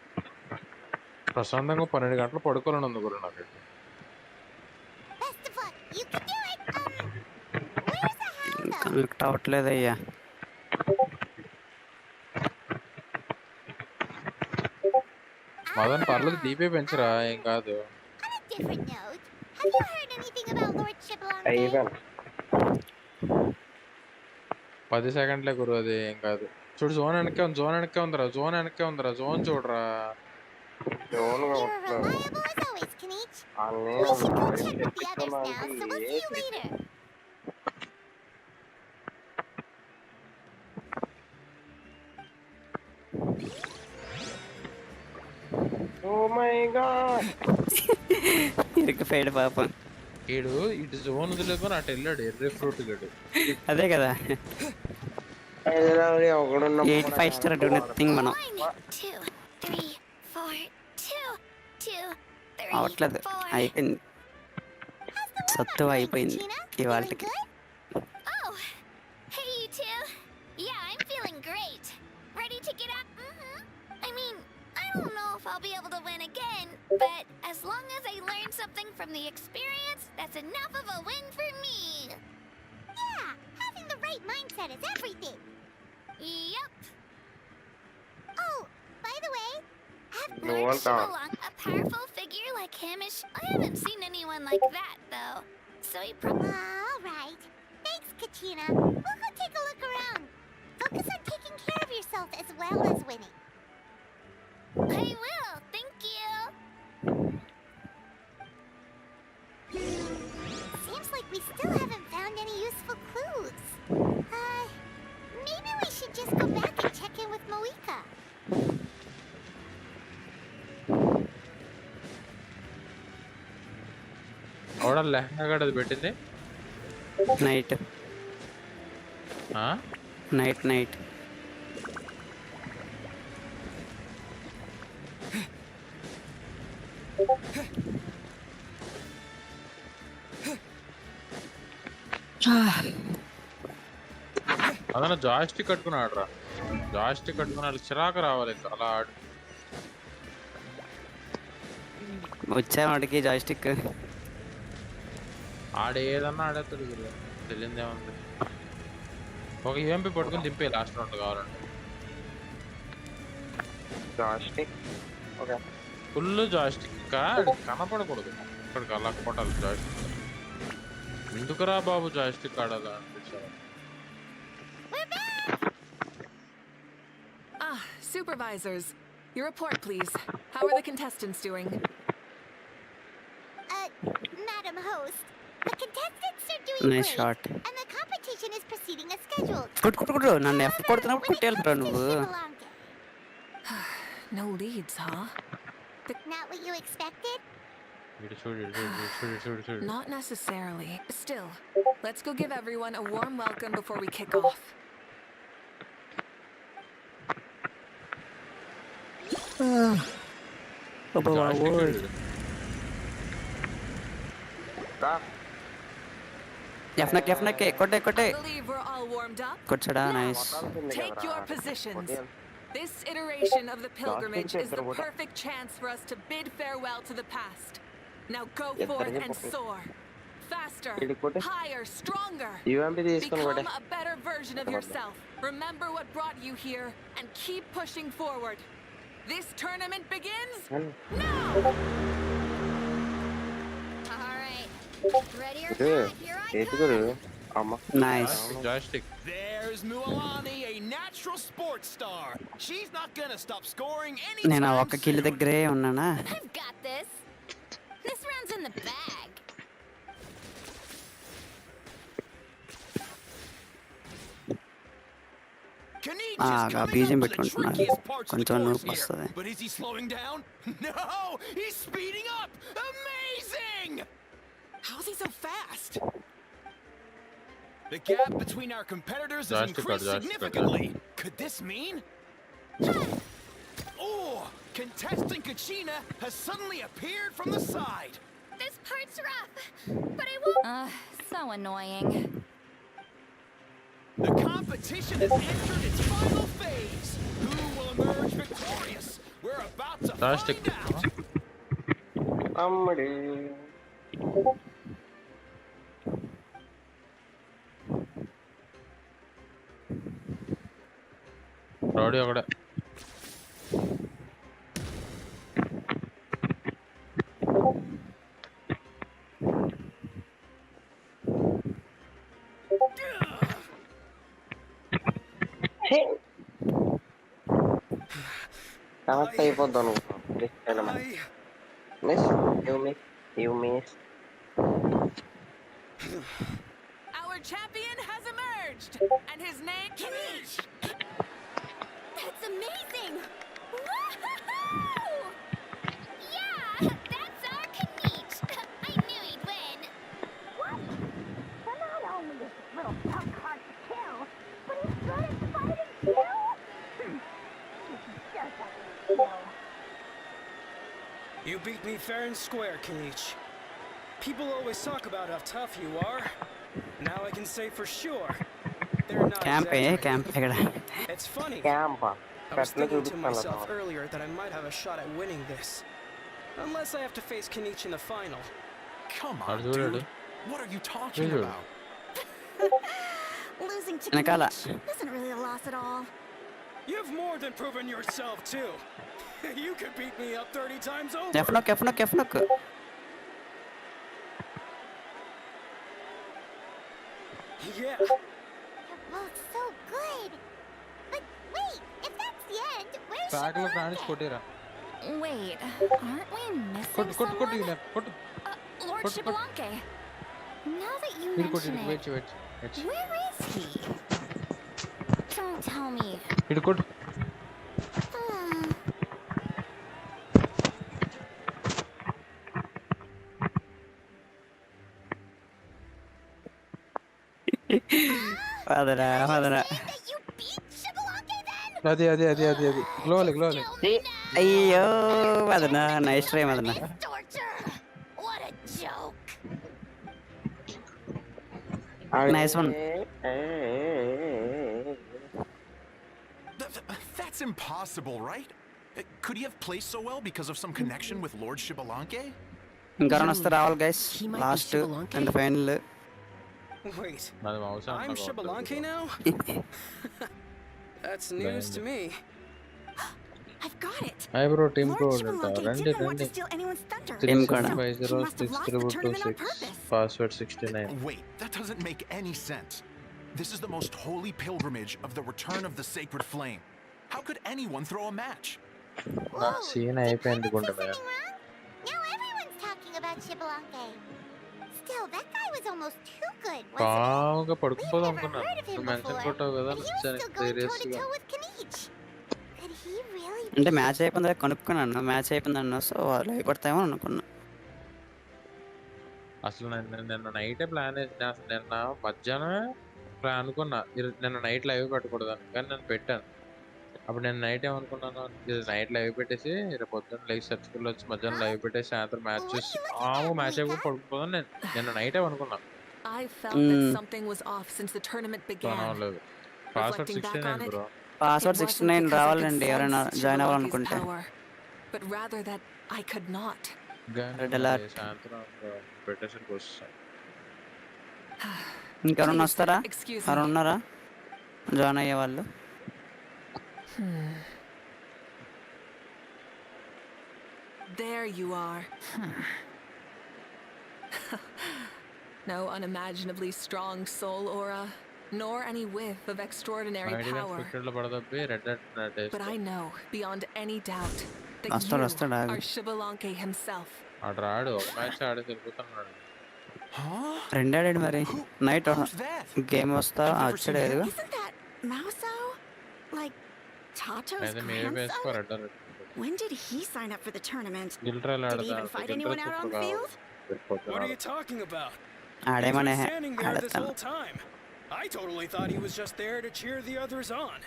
ప్రశాంతంగా 12 గంటలు పడుకోవాలని ఉంది గురు నాకు. Best of luck. You can do it. Where's the hound though? Connect అవ్వట్లేదయ్యా. మదన్ పర్లేదు, దీపే పెంచరా, ఏం కాదు. On a different note, have you heard anything about Lord Shibalong? అయిపోయాను. 10 సెకండ్లే గురు, అది ఏం కాదు. చూడు జోన్ వెనక్కే ఉంది, జోన్ వెనక్కే ఉందిరా, జోన్ చూడరా. జోన్ You're కావట్లేదు. reliable as always, Kanich. అన్నీ We should go check with the others now, so we'll see you later. Oh my god. ఇరుక్కుపోయాడు పాపం. ఈడు ఇటు జోన్ వదిలేకొని అటు వెళ్ళాడు, ఎర్రే ఫ్రూట్ గడు. అదే కదా, ఒకడున్న 8 5 స్టార్ డూ నథింగ్ మనం. 1, 2, 3, 4, 2, 2, 3, అవట్లేదు, 4. అయిపోయింది. సత్తు అయిపోయింది ఇవాళకి. Oh, hey you two. Yeah, I'm feeling great. Ready to get up? I mean, I don't know if I'll be able to win again, but as long as I learn something from the experience, that's enough of a win for me. Yeah, having the right mindset is everything. Yup. Oh, by the way, have No Lord one thought. Shibalong a powerful figure like him? I haven't seen anyone like that, though. So he all right. Thanks, Kachina. We'll go take a look around. Focus on taking care of yourself as well as winning. I will. Thank you. Seems like we still haven't found any useful clues. Maybe we should just go back and check in with Moika. అవడ lehenga గడది పెట్టింది night ఆ night అదన joystick కట్టుకున్నాడు రా joystick కట్టుకున్న వాళ్ళకి చిరాకు రావాలి ఇంకా అలా ఆడు వచ్చా వాడికి జాయిస్టిక్ ఆడేదన్నా ఆడేస్తాడు వీళ్ళు తెలియదేముంది ఒక ఈఎంపీ పట్టుకుని దింపే లాస్ట్ రౌండ్ కావాలంటే జాస్టిక్ ఓకే ఫుల్ జాయిస్టిక్ ఇంకా కనపడకూడదు ఇక్కడికి అలా కొట్టాలి జాయిస్టిక్ ఎందుకురా బాబు జాయిస్టిక్ ఆడాలా అనిపించాలి Supervisors, your report, please. How are the contestants doing? Madam Host, the contestants are doing Nice great, shot. and the competition is proceeding as scheduled. కొట్టు నన్ను F కొడుతున్నప్పుడు కొట్టేయాలిరా నువ్వు No leads, huh? Not what you expected? Not necessarily. Still, let's go give everyone a warm welcome before we kick off. ఎఫ్నకే కొట్టే I believe we're all warmed up. కొట్టడా nice Take your positions. This iteration of the pilgrimage is the perfect chance for us to bid farewell to the past. Now go forth and soar. Faster, higher, stronger. Become a better version of yourself. Remember what brought you here and keep pushing forward. This tournament begins now! Alright. Ready or not, here I come. Nice joystick There's Mualani, a natural sports star. She's not gonna stop scoring నేను ఆ anytime ఒక్క kill దగ్గరే ఉన్నానా I've got this. This round's in the bag. ఆ బీజం పెట్టుకుంటున్నాను కొంచెం నూపు వస్తుంది But is he slowing down? No! He's speeding up! Amazing! How's he so fast? The gap between our competitors has increased significantly. Could this mean? Oh! Contestant Kachina has suddenly appeared from the side. This part's rough, but I won't. So annoying. The competition has entered its final phase. Who will emerge victorious? We're about to Fantastic. find out. అమ్మడి rowdy ఒకడే connect అయిపోద్దాం miss Our champion has emerged, and his name is... That's amazing! Woohoo! Yeah, that's our Kanich. I knew he'd win. What? So not only is this little punk hard to kill, but he's good at fighting too? This is just a skill. You beat me fair and square, Kanich. People always talk about how tough you are. Now I can say for sure, they're not camp ఇక్కడ It's funny. CAMPA I was thinking to myself earlier that I might have a shot at winning this. Unless I have to face Kanich in the final. Come on, dude. What are you talking about? Losing to వెనకాల Kanich isn't really a loss at all. You've more than proven yourself too. You could beat me up 30 times over. ఎఫ్నక్ Yeah. You're both so good. But wait, if that's the end, where's back లో Shibboleth? ప్రాణించి కొట్టిరా Wait, aren't we missing కొట్టు someone? కొట్టు Lord Put- Shibboleth. Now that you ఇటు కొట్టు mention it, wait where is he? Don't tell me. ఇటు కొట్టు Hmm. Padara Padara. That you beat Shibalake then? అది గ్లోవాలి అయ్యో వదనా, నైస్ ట్రై వదనా. Torture! What a joke! Nice one. That's impossible, right? Could he have played so well because of some connection with Lord Shibalanke? ఇంకా run వస్తే రావాలి guys. Last and final. Wait, నాది mouse I'm Shibalanke now? That's news to me. I've got it. Hi bro team Lord code Shibalanke రండి didn't want రండి. to steal anyone's thunder. Team code. So he must have lost the tournament on 35026 purpose. Password 69. Wait, that doesn't make any sense. This is the most holy pilgrimage of the return of the sacred flame. How could anyone throw a match? నా scene అయిపోయింది గుండె మీద. Now everyone's talking about Shibalake. Still, that guy was almost too good, wasn't బాగా he? పడుకుపోదాం We've never అనుకున్నాను. heard of him నువ్వు mention before, కొట్టావు కదా but he was నచ్చాను still going సీరియస్గా. toe-to-toe with Kanich. Could he really అంటే match అయిపోయిందా కనుక్కున్నాను. Match అయిపోయిందన్న, so live కొడతామో అనుకున్నా. అసలు నిన్న నైటే ప్లాన్ వేసిన, అసలు నిన్న మధ్యాహ్నం ప్లాన్ అనుకున్నా నిన్న నైట్ లైవ్ పెట్టకూడదని, కానీ నేను పెట్టాను. అప్పుడు నేను నైట్ ఏమనుకున్నాను, నైట్ లైవ్ పెట్టేసి రేపు పొద్దున్న లైవ్ సర్చ్కి వచ్చి మధ్యాహ్నం లైవ్ పెట్టేసి సాయంత్రం మ్యాచ్ చూసి మ్యాచ్ అయిపోయి పడుకుపోదాం నేను నిన్న నైటే అనుకున్నా. I felt that something was off since the tournament began. లేదు password Reflecting back 69 on it, bro. Password it wasn't 69 because I could రావాలండి ఎవరైనా sense జాయిన్ Shibalanke's అవ్వాలనుకుంటే. power, but rather that I could not. Red alert. సాయంత్రం పెట్టేసరికి వస్తాను. ఇంకెవరన్నా వస్తారా? Excuse ఎవరు me. ఉన్నారా జాయిన్ అయ్యే వాళ్ళు? There you are. No unimaginably strong soul aura, nor any whiff of extraordinary power. లో పడదప్పి red But I know, beyond any doubt, that వస్తాడు, you వస్తాడు, ఆగు. are Shibalanke himself. ఆడు రాడు, ఒక మ్యాచ్ ఆడి వెళ్ళిపోతున్నాడు. రెండు ఆడాడు మరి. నైట్ గేమ్ వస్తా వచ్చాడు ఎదుగు. Isn't that Mauso? Like Tato's అయితే మేమే వేసుకో grandson? Red alert. When did he sign up for the tournament? గిల్ట్రాల్ Did he ఆడదా, even fight anyone out on the field? What are you talking about? ఆడేమనే He's been standing there this ఆడతాను. whole time. I totally thought he was just there to cheer the others on.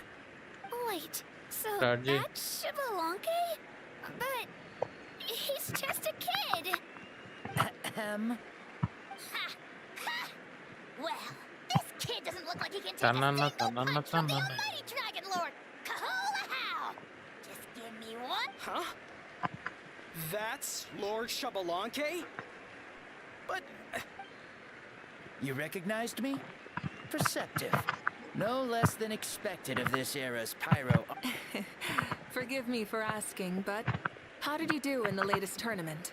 Wait, so Raji. that's Shibalonke? But he's just a kid. Ha! Ha! Well, this kid doesn't look like he can take a Tanana, single tanana, punch from the tanana. almighty Dragon Lord. Kahola how! Just give me one. Huh? That's Lord Shibalanke? But You recognized me? Perceptive. No less than expected of this era's pyro. Forgive me for asking, but how did you do in the latest tournament?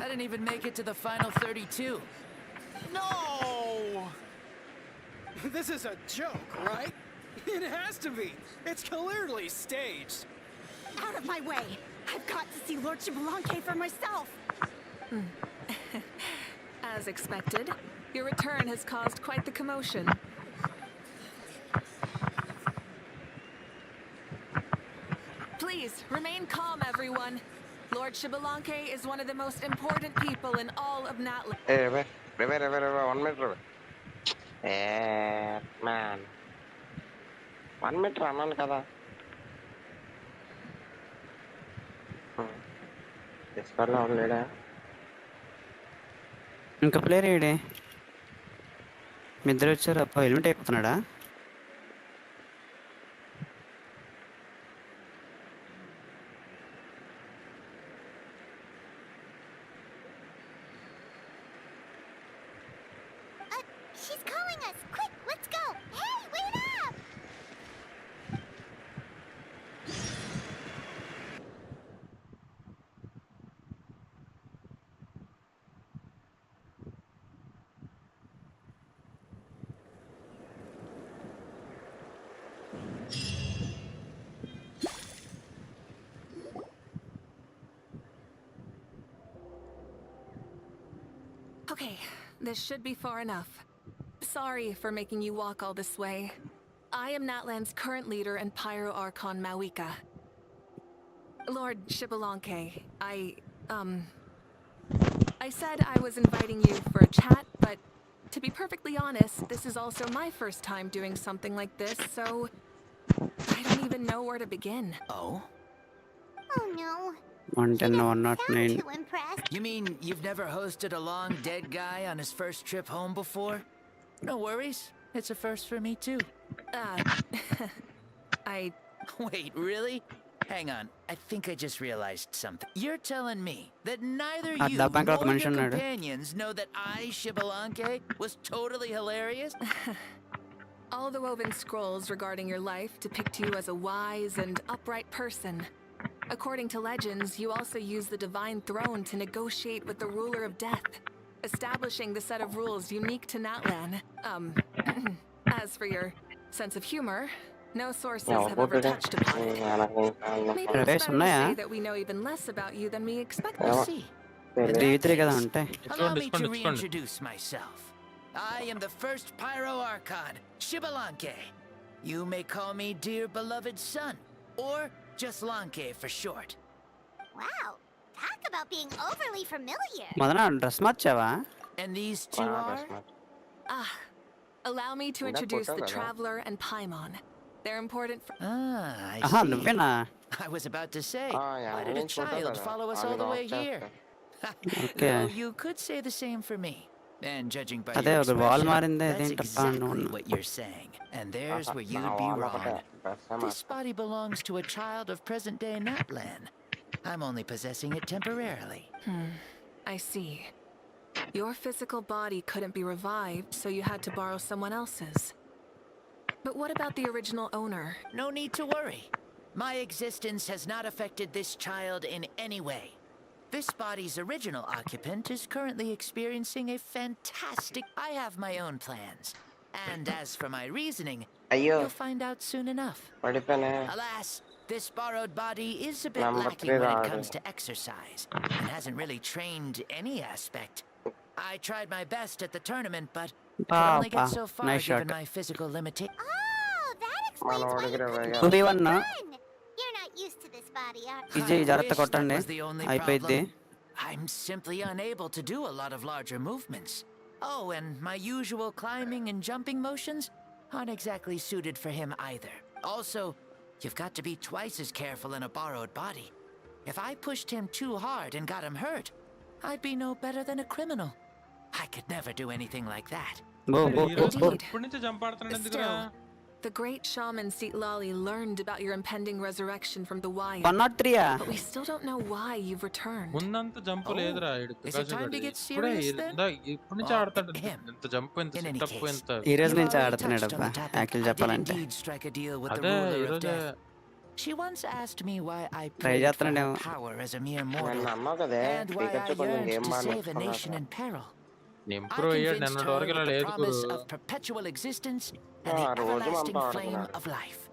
I didn't even make it to the final 32. No! this is a joke, right? It has to be. It's clearly staged. Out of my way! I've got to see Lord Shibalanke for myself! As expected, your return has caused quite the commotion. Please, remain calm, everyone. Lord Shibalanke is one of the most important people in all of Natlan. Hey, wait, 1 minute. Man. 1 minute అన్నాను కదా. డిస్కవర్లో ఉండలేడా? ఇంకా player ఏడే? మీ ఇద్దరు వచ్చారు. అప్ప helmet అయిపోతున్నాడా? She's calling us. Quick, let's go. Hey, wait up! Okay, this should be far enough. Sorry for making you walk all this way. I am Natlan's current leader and Pyro Archon Mawika. Lord Shibalanke, I said I was inviting you for a chat, but To be perfectly honest, this is also my first time doing something like this, so I don't even know where to begin. Oh? Oh no. 110, Sound 109. too impressed. You mean you've never hosted a long dead guy on his first trip home before? No worries. It's a first for me too. I... Wait, really? Hang on. I think I just realized something. You're telling me that neither you nor your companions know that I, Shibalanke, was totally hilarious? All the woven scrolls regarding your life depict you as a wise and upright person. According to legends, you also use the divine throne to negotiate with the ruler of death, establishing the set of rules unique to Natlan. As for your sense of humor, no sources have ever touched upon it. Maybe it's better to say that we know even less about you than we expected. See. Allow me to reintroduce myself. I am the first Pyro Archon, Shibalanke. You may call me dear beloved son, or just Lanke for short. Wow. Talk about being overly familiar. And these two are? Allow me to introduce the Traveler and Paimon. They're important for... I see. I was about to say, why did a child follow us all the way here? Though you could say the same for me. And judging by your expression, that's exactly what you're saying. And there's where you'd be wrong. This body belongs to a child of present-day Natlan. I'm only possessing it temporarily. I see. Your physical body couldn't be revived, so you had to borrow someone else's. But what about the original owner? No need to worry. My existence has not affected this child in any way. This body's original occupant is currently experiencing a fantastic... I have my own plans. And as for my reasoning, you'll find out soon enough. Alas, this borrowed body is a bit lacking when it comes to exercise, and hasn't really trained any aspect. I tried my best at the tournament, but could only get so far given my physical limitations. Oh, that explains why you couldn't run. You're not used to this body, are you? I wish that was the only problem. I'm simply unable to do a lot of larger movements. Oh, and my usual climbing and jumping motions aren't exactly suited for him either. Also, you've got to be twice as careful in a borrowed body. If I pushed him too hard and got him hurt, I'd be no better than a criminal. I could never do anything like that. Still, the great shaman Seatlali learned about your impending resurrection from the wild. But we still don't know why you've returned. Is it time to get serious then? In any case, I did indeed strike a deal with the ruler of death. She once asked me why I prayed for her power as a mere mortal, and why I yearned to save a nation in peril. I convinced her with the promise of perpetual existence and the everlasting flame of life.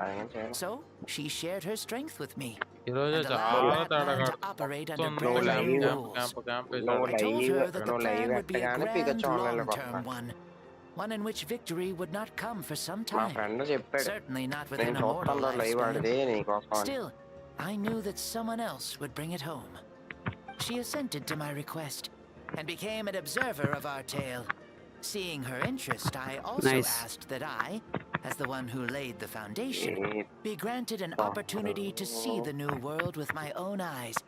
So, she shared her strength with me and allowed Natlan to operate under brand new rules. I told her that the plan would be a grand, long-term one in which victory would not come for some time. Certainly not within a mortal lifespan. Still, I knew that someone else would bring it home. She assented to my request and became an observer of our tale. Seeing her interest, I also asked that I, as the one who laid the foundation, be granted an opportunity to see the new world with my own eyes,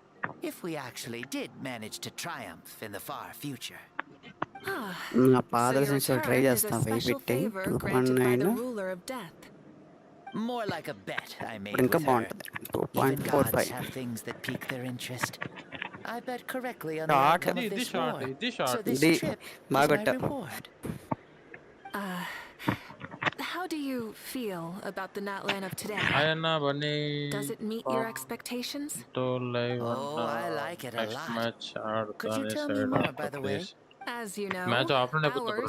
if we actually did manage to triumph in the far future. So your return is a special favor granted by the ruler of death. More like a bet I made with her. Even gods have things that pique their interest. I bet correctly on the outcome of this war. So this trip is my reward. How do you feel about the Natlan of today? Does it meet your expectations? Oh, I like it a lot. Could you tell me more, by the way? As you know, ours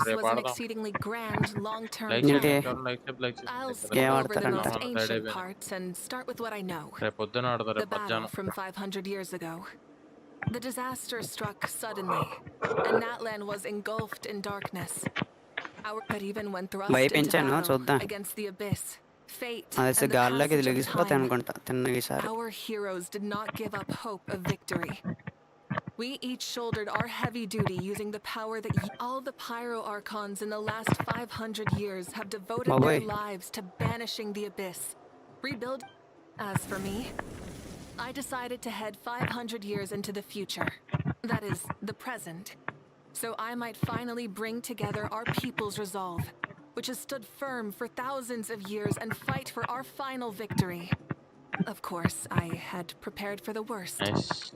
was an exceedingly grand, long-term plan. I'll skip over the most ancient parts and start with what I know. The battle from 500 years ago. The disaster struck suddenly, and Natlan was engulfed in darkness. But even when thrust into battle against the abyss, fate, and the passage of time, our heroes did not give up hope of victory. We each shouldered our heavy duty using the power that all the Pyro Archons in the last 500 years have devoted their lives to banishing the abyss. Rebuild. As for me, I decided to head 500 years into the future. That is, the present. So I might finally bring together our people's resolve, which has stood firm for thousands of years, and fight for our final victory. Of course, I had prepared for the worst. Nice.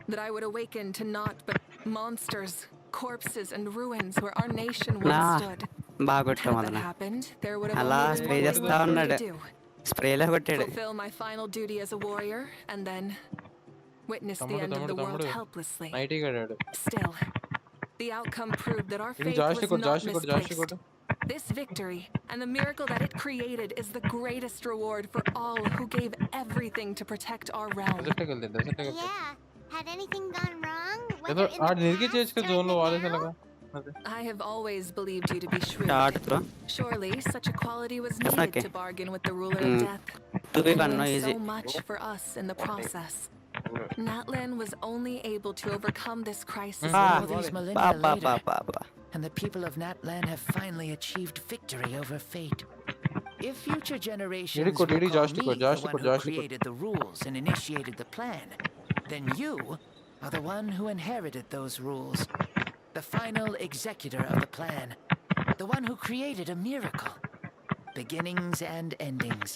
That I would awaken to naught but monsters, corpses, and ruins where our nation once stood. Had that happened, there would have only been one thing left to do. Fulfill my final duty as a warrior, and then witness the end of the world helplessly. Still, the outcome proved that our faith was not misplaced. This victory and the miracle that it created is the greatest reward for all who gave everything to protect our realm. Yeah. Had anything gone wrong? ఏదో ఆడు నిరిగి చేసుకు zone లో వాలేసలాగా I have always believed you to be shrewd. Surely such a quality was needed to bargain with the ruler of death. So much for us in the process. Natlan was only able to overcome this crisis all these millennia later, and the people of Natlan have finally achieved victory over fate. If future generations recall me, the one who created the rules and initiated the plan, then you are the one who inherited those rules. The final executor of the plan. The one who created a miracle. Beginnings and endings.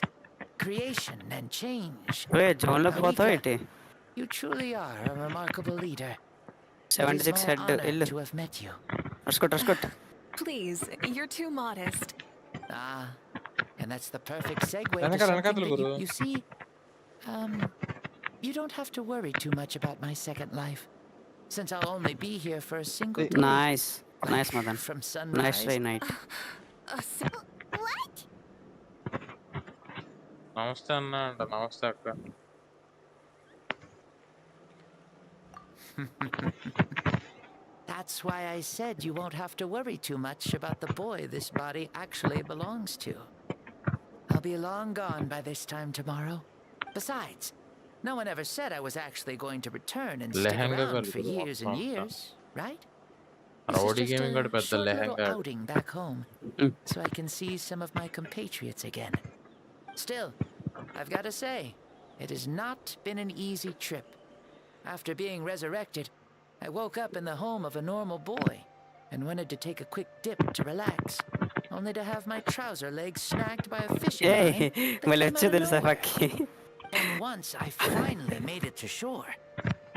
Creation and change. Marika, you truly are a remarkable leader. 76 head. To have met you. Please, you're too modest. And that's the perfect segue to something that you see, you don't have to worry too much about my second life, since I'll only be here for a single day. Nice, Madan. From sunrise. Nice try, night. What? నమస్తే అన్న అంట నమస్తే అక్క That's why I said you won't have to worry too much about the boy this body actually belongs to. I'll be long gone by this time tomorrow. Besides, no one ever said I was actually going to return and stick around for years and years, right? This is just a short little outing back home, so I can see some of my compatriots again. Still, I've got to say, it has not been an easy trip. After being resurrected, I woke up in the home of a normal boy and wanted to take a quick dip to relax, only to have my trouser legs snagged by a fishing line. And once I finally made it to shore,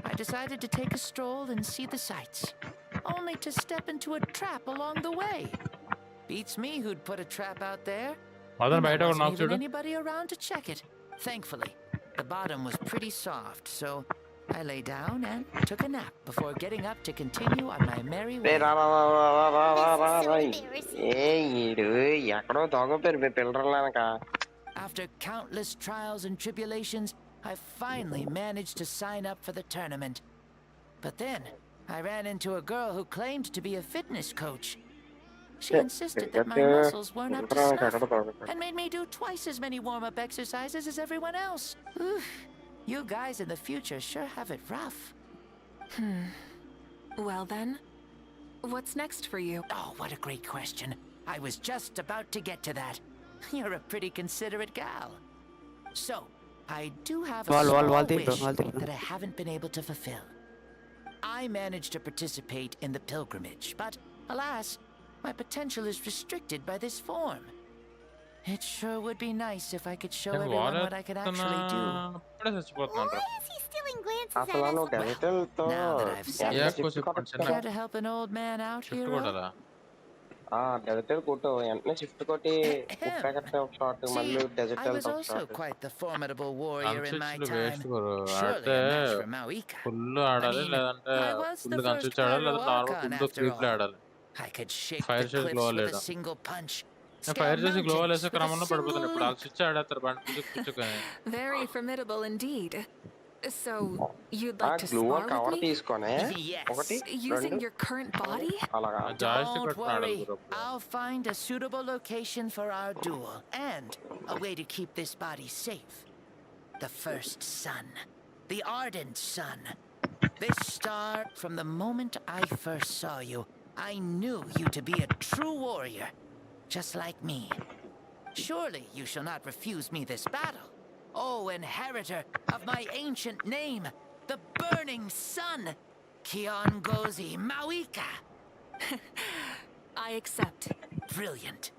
I decided to take a stroll and see the sights, only to step into a trap along the way. Beats me who'd put a trap out there. There wasn't even anybody around to check it. Thankfully, the bottom was pretty soft, so I lay down and took a nap before getting up to continue on my merry way. After countless trials and tribulations, I finally managed to sign up for the tournament. But then, I ran into a girl who claimed to be a fitness coach. She insisted that my muscles weren't up to snuff and made me do twice as many warm-up exercises as everyone else. Oof. You guys in the future sure have it rough. Well then, what's next for you? Oh, what a great question. I was just about to get to that. You're a pretty considerate gal. So, I do have a small wish that I haven't been able to fulfill. I managed to participate in the pilgrimage, but alas, my potential is restricted by this form. It sure would be nice if I could show everyone what I could actually do. Why is he stealing glances at అసలు us? Now that I've said it, care to help an old man out here? డెజిటల్ కొట్టు వెంటనే shift కొట్టి short మళ్ళీ I digital was also quite the formidable warrior in my అన్స్విచ్లు time. Waste Guru Surely ఆడితే a match for Maoika. Full ఆడాలి లేదంటే I was the full first అన్స్విచ్ ఆడాలి లేదా Pyro normal Archon full after క్రీప్లే all. ఆడాలి I could shake fire the చేసి cliffs glow with a లేదా single punch. Fire Scale చేసి glow mountains వేసే with a క్రమంలో పడిపోతాను single ఇప్పుడు leap. ఆ స్విచ్ ఆడేస్తారు బండి పుచ్చుకొని Very formidable indeed. So, you'd like to glue spar cover with me? తీసుకొని ఒకటి Using రెండు your current body? అలాగా Don't worry. I'll find a suitable location for our duel and a way to keep this body safe. The first sun. The ardent sun. This star, from the moment I first saw you, I knew you to be a true warrior, just like me. Surely you shall not refuse me this battle, O inheritor of my ancient name, the burning sun, Kiongozi Mawika. I accept. Brilliant.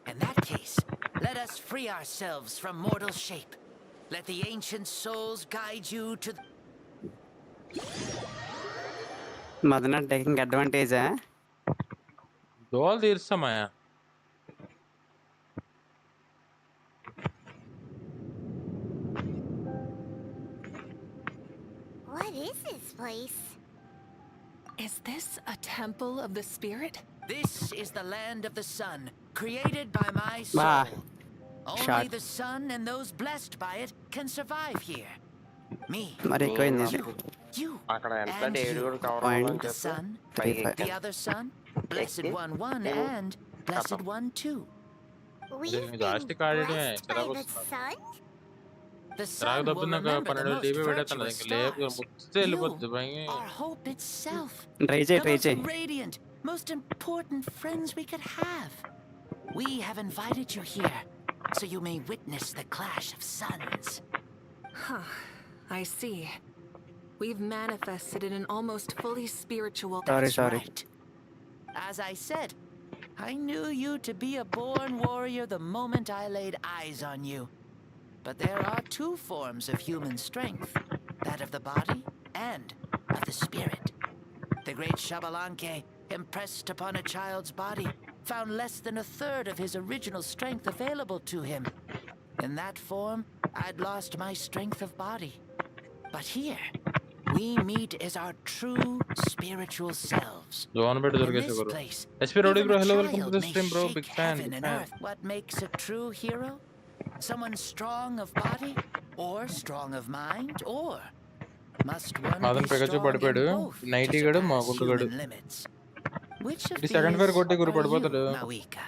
In that case, let us free ourselves from mortal shape. Let the ancient souls guide you to the... Madana taking advantage, eh? దోవలు తీర్స్తామయ్యా. What is this place? Is this a temple of the spirit? This is the land of the sun, created by my soul. Bah. Only Shot. the sun and those blessed by it can survive here. Me. మరి ఎక్కువైంది ఇది. You. అక్కడ ఎంత And David you. కూడా cover Point. అవ్వాలని The చెప్పు. sun, పైకి Three, the other sun, blessed one, and blessed one, two. We've been జాస్టిక్ ఆడేయడమే blessed by చిరాకు the వస్తుంది. sun? The చిరాకు sun will దబ్బున్నాక remember the 12 most TV పెట్టేస్తాను virtuous ఇంక లేపు stars. ముచ్చితే వెళ్ళిపోద్ది భయం. Our hope itself. Try The చేయి ట్రై most చేయి. radiant, most important friends we could have. We have invited you here, so you may witness the clash of suns. Huh. I see. We've manifested in an almost fully spiritual... Sorry, sorry. Right. As I said, I knew you to be a born warrior the moment I laid eyes on you. But there are two forms of human strength, that of the body and of the spirit. The great Xabalanque, impressed upon a child's body, found less than a third of his original strength available to him. In that form, I'd lost my strength of body. But here, we meet as our true spiritual selves. Zone పెట్టి In దొరికేసి this bro. place, SP rowdy even bro, a hello welcome to child the may stream bro, shake big fan heaven big and fan. earth. What makes a true hero? Someone strong of body, or strong of mind, or must one అతను be పెగచ్చు strong పడిపోయాడు. in both to nightie గడు మా surpass గుండు గడు. human limits? Which of ఇది these second fair కొట్టి గురు are you, పడిపోతాడు. Mawika?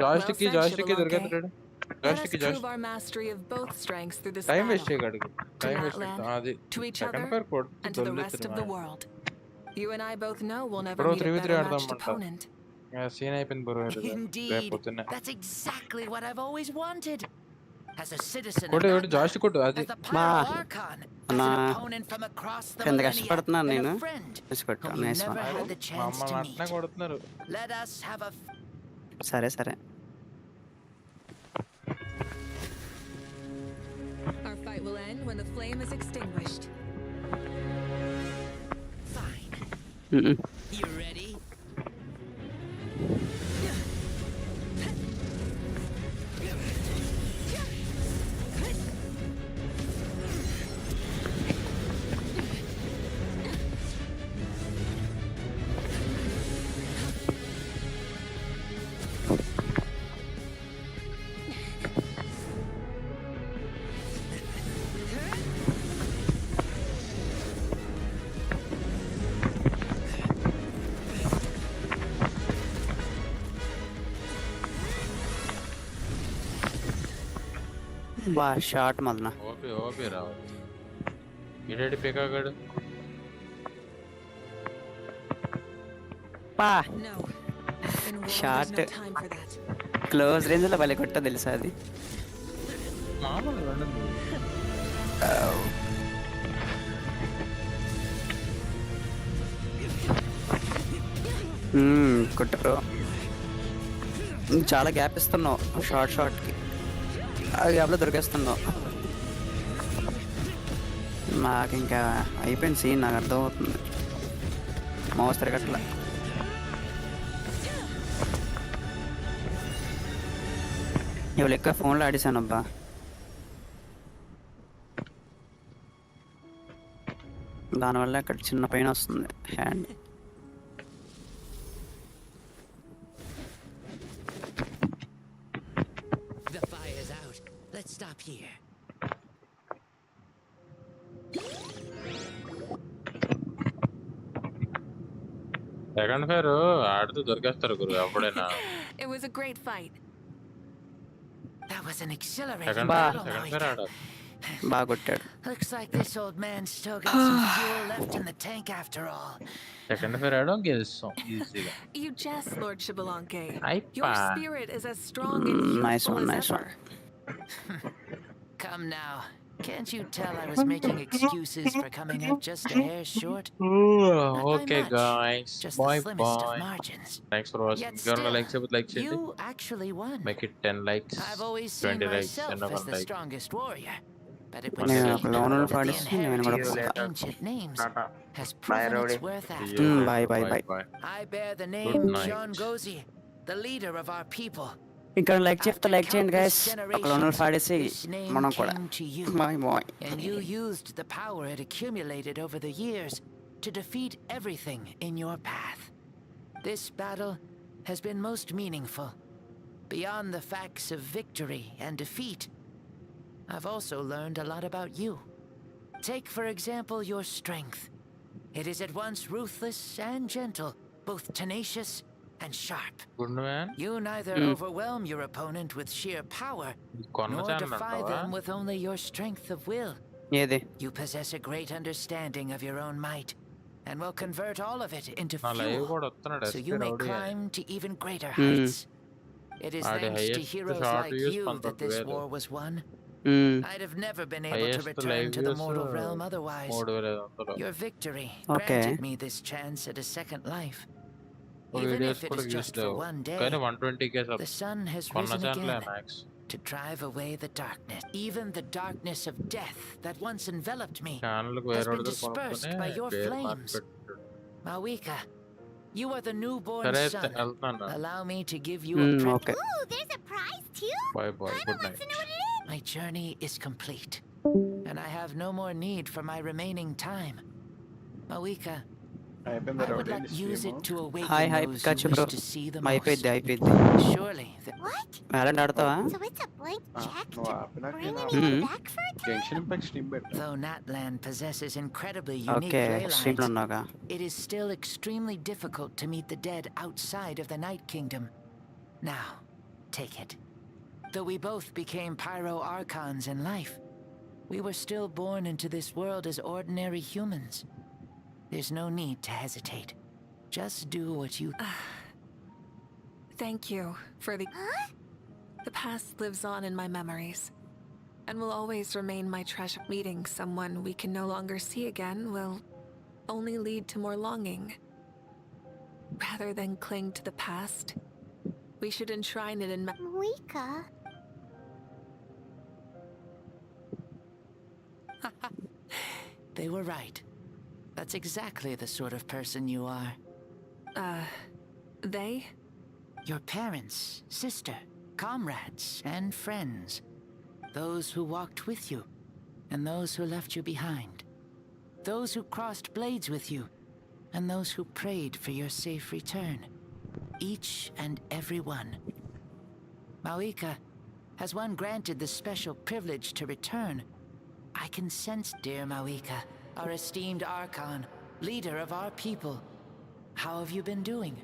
Joystick కి said, జాయిస్టిక్ కి Xabalanque. దొరికేస్తాడు. Let us జాయిస్టిక్ కి prove our mastery of both strengths through this time waste battle. చేయగాడికి. To time waste Matland, అది to each second other, fair కొట్టి and to the rest of the దొల్లిస్తున్నాడు. world. You and I both know we'll never bro meet a 3v3 better ఆడదాం matched అంట. opponent. Scene అయిపోయింది bro ఇది. రేపు Indeed. పొద్దున్నే That's exactly what I've always wanted. As a citizen of కొట్టు కొట్టు Matland, joystick కొట్టు అది. as the Ma. Pyro Archon, as అన్నా an opponent from across the ఎంత millennia, కష్టపడుతున్నాను and నేను. a friend తీసుకొట్టు whom you nice never one. had the మా chance అమ్మ to అట్నే meet. కొడుతున్నారు. Let us have a సరే సరే. Our fight will end when the flame is extinguished. fine. Mm-mm. You ready? బా short మదన. OP OP రావాలి. ఇడేడి పికాగాడు. బా No. In war, Shot. there's no time for that. Close range లో భలే కొట్టా తెలుసా అది. మామూలు వెళ్ళదు. కొట్టు బ్రో. చాలా గ్యాప్ ఇస్తున్నావు షార్ట్ షార్ట్కి. ఆ గ్యాప్లో దొరికేస్తున్నావు. నాకు ఇంకా అయిపోయింది సీన్, నాకు అర్థమవుతుంది. మౌస్ తిరగట్లా. ఇవాళ ఎక్కువ ఫోన్లో ఆడేసాను అబ్బా. దానివల్ల ఇక్కడ చిన్న పెయిన్ వస్తుంది hand. The fire's out. Let's stop here. Second fair ఆడుతూ దొరికేస్తారు గురు ఎప్పుడైనా. It was a great fight. That was an exhilarating second Bah. battle, second fair Mawika. ఆడాలి. బాగా కొట్టాడు. Looks like this old man's still got some fuel left in the tank after all. Second fair ఆడడం గెలుస్తాం ఈజీగా. You jest, Lord Shibalanke. అయిపా. Your spirit is as strong and Nice youthful one, as nice ever. Come now. Can't you tell I was making excuses for coming up just a hair short? Okay guys, Just bye the slimmest of bye. margins. Thanks for watching. Yet If you want to still, like it, like you actually won. make it 10 likes, I've always seen 20 likes, myself and as the like. strongest warrior, but it would నేను seem ఒక లోనల్ that the పాడిస్తే నేను కూడా inheritance పోతా. of ancient names Tata. has Bye, proven Rowdy. its worth See after you all. Bye, bye, bye. Bye. I bear the name night. John Gozi, the leader of our people. ఇక్కడ like చెప్తే After like చేయండి countless guys. ఒక లోనల్ పాడేసి this name మనం కూడా came to you, bye bye. and you used the power it accumulated over the years to defeat everything in your path. This battle has been most meaningful. Beyond the facts of victory and defeat, I've also learned a lot about you. Take, for example, your strength. It is at once ruthless and gentle, both tenacious and sharp. Good man. You neither overwhelm your opponent with sheer power, nor defy them with only your strength of will. ఏది? You possess a great understanding of your own might, and will convert all of it into నా live fuel, కూడా వస్తున్నాడు so you may rowdy. climb to even greater heights. It is Adi thanks to highest heroes shot like views you that this 12,000. war was won. I'd have never been able to Highest return live to the views mortal realm otherwise. 3,500. Your victory Okay. granted me this chance at a second life. Even videos if it కూడా is views just for లేవు one day, కానీ 120k the sun has కొన్న risen channel again max. to drive away the darkness. Even the darkness of death that once enveloped me channel has వేరే been dispersed by your flames. Mawika, you are the newborn సరే sun. వెళ్తున్నాను. Allow me to give you a present. Okay. Ooh, there's a prize too? Bye bye, Paimon good wants night. to know what it is. My journey is complete, and I have no more need for my remaining time. Mawika, అయిపోయింది I would rowdy like use it to awaken hi hi those Pikachu who bro. wish to see the most. అయిపోయింది అయిపోయింది. Surely, What? Valorant ఆడతావా? So it's a blank check నువ్వు to ఆపినాక bring నేను anyone back for a time? Junction impact stream పెట్టా. though Natlan possesses incredibly unique okay ley స్ట్రీమ్లో lines, ఉన్నాగా. it is still extremely difficult to meet the dead outside of the Night Kingdom. Now, take it. Though we both became Pyro Archons in life, we were still born into this world as ordinary humans. There's no need to hesitate. Just do what you... Thank you for the... Huh? The past lives on in my memories, and will always remain my treasure. Meeting someone we can no longer see again will only lead to more longing. Rather than cling to the past, we should enshrine it in Mawika. They were right. That's exactly the sort of person you are. They? Your parents, sister, comrades, and friends. Those who walked with you, and those who left you behind. Those who crossed blades with you, and those who prayed for your safe return. Each and every one. Mawika, has one granted the special privilege to return, I can sense, dear Mawika, our esteemed Archon, leader of our people. How have you been doing?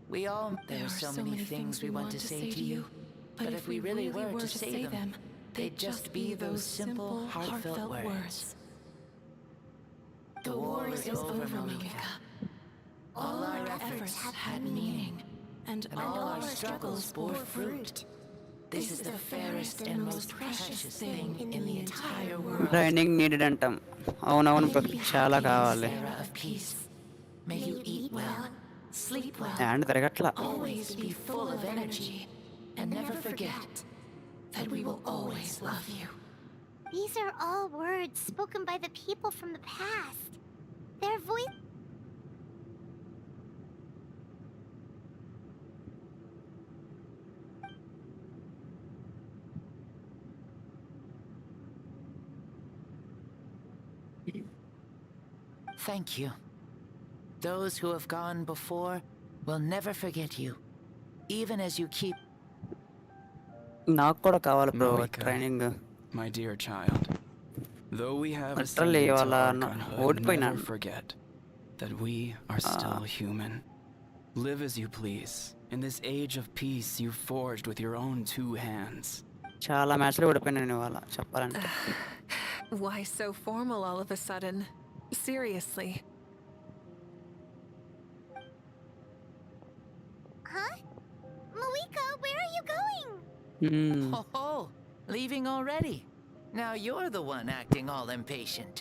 We all... There are so many things we want to say to you, but if we really were to say them, they'd just be those simple, heartfelt words. The war is over, Mawika. All our efforts had meaning, and all our struggles bore fruit. This is the fairest and most precious thing in the entire world. Training needed అంటాం. అవునవును చాలా కావాలి. Era of peace. May you eat well, sleep well, hand తిరగట్లా. always be full of energy, and never forget that we will always love you. These are all words spoken by the people from the past. Their voice. Thank you. Those who have gone before will never forget you, even as you keep... నాకు కూడా కావాలి bro Mawika, training. my dear child, though we have Literally, ascended to వాళ్ళ archonhood, ఓడిపోయినా. never forget that we are still human. Live as you please. In this age of peace you forged with your own two hands. చాలా మ్యాచ్లు ఓడిపోయినాను ఇవాళ చెప్పాలంటే. Why so formal all of a sudden? Seriously. Huh? Malika, where are you going? Oh, leaving already? Now you're the one acting all impatient.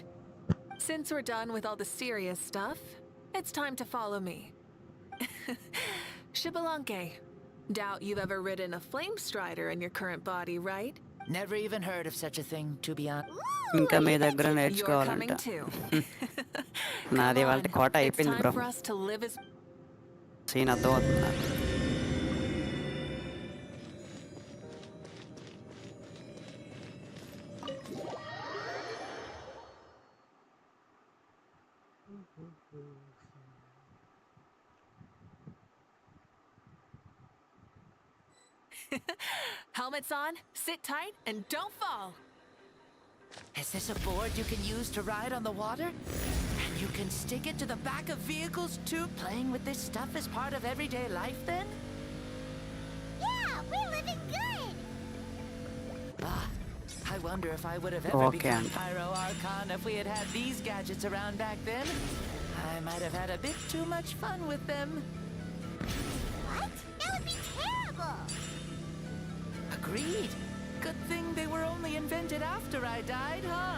Since we're done with all the serious stuff, it's time to follow me. Shibalanke. Doubt you've ever ridden a flame strider in your current body, right? Never even heard of such a thing, to be honest. ఇంకా మీ దగ్గర You're నేర్చుకోవాలంట. coming too. నాది Come వాళ్ళ on, Kota it's అయిపోయింది time bro. for us to live as scene అర్థం అవుతుంది నాకు. helmets on, sit tight, and don't fall. Is this a board you can use to ride on the water? And you can stick it to the back of vehicles too? Playing with this stuff is part of everyday life then? Yeah, we're living good. I wonder if I would have ever Okay. become Pyro Archon if we had had these gadgets around back then. I might have had a bit too much fun with them. What? That would be terrible. Agreed. Good thing they were only invented after I died, huh?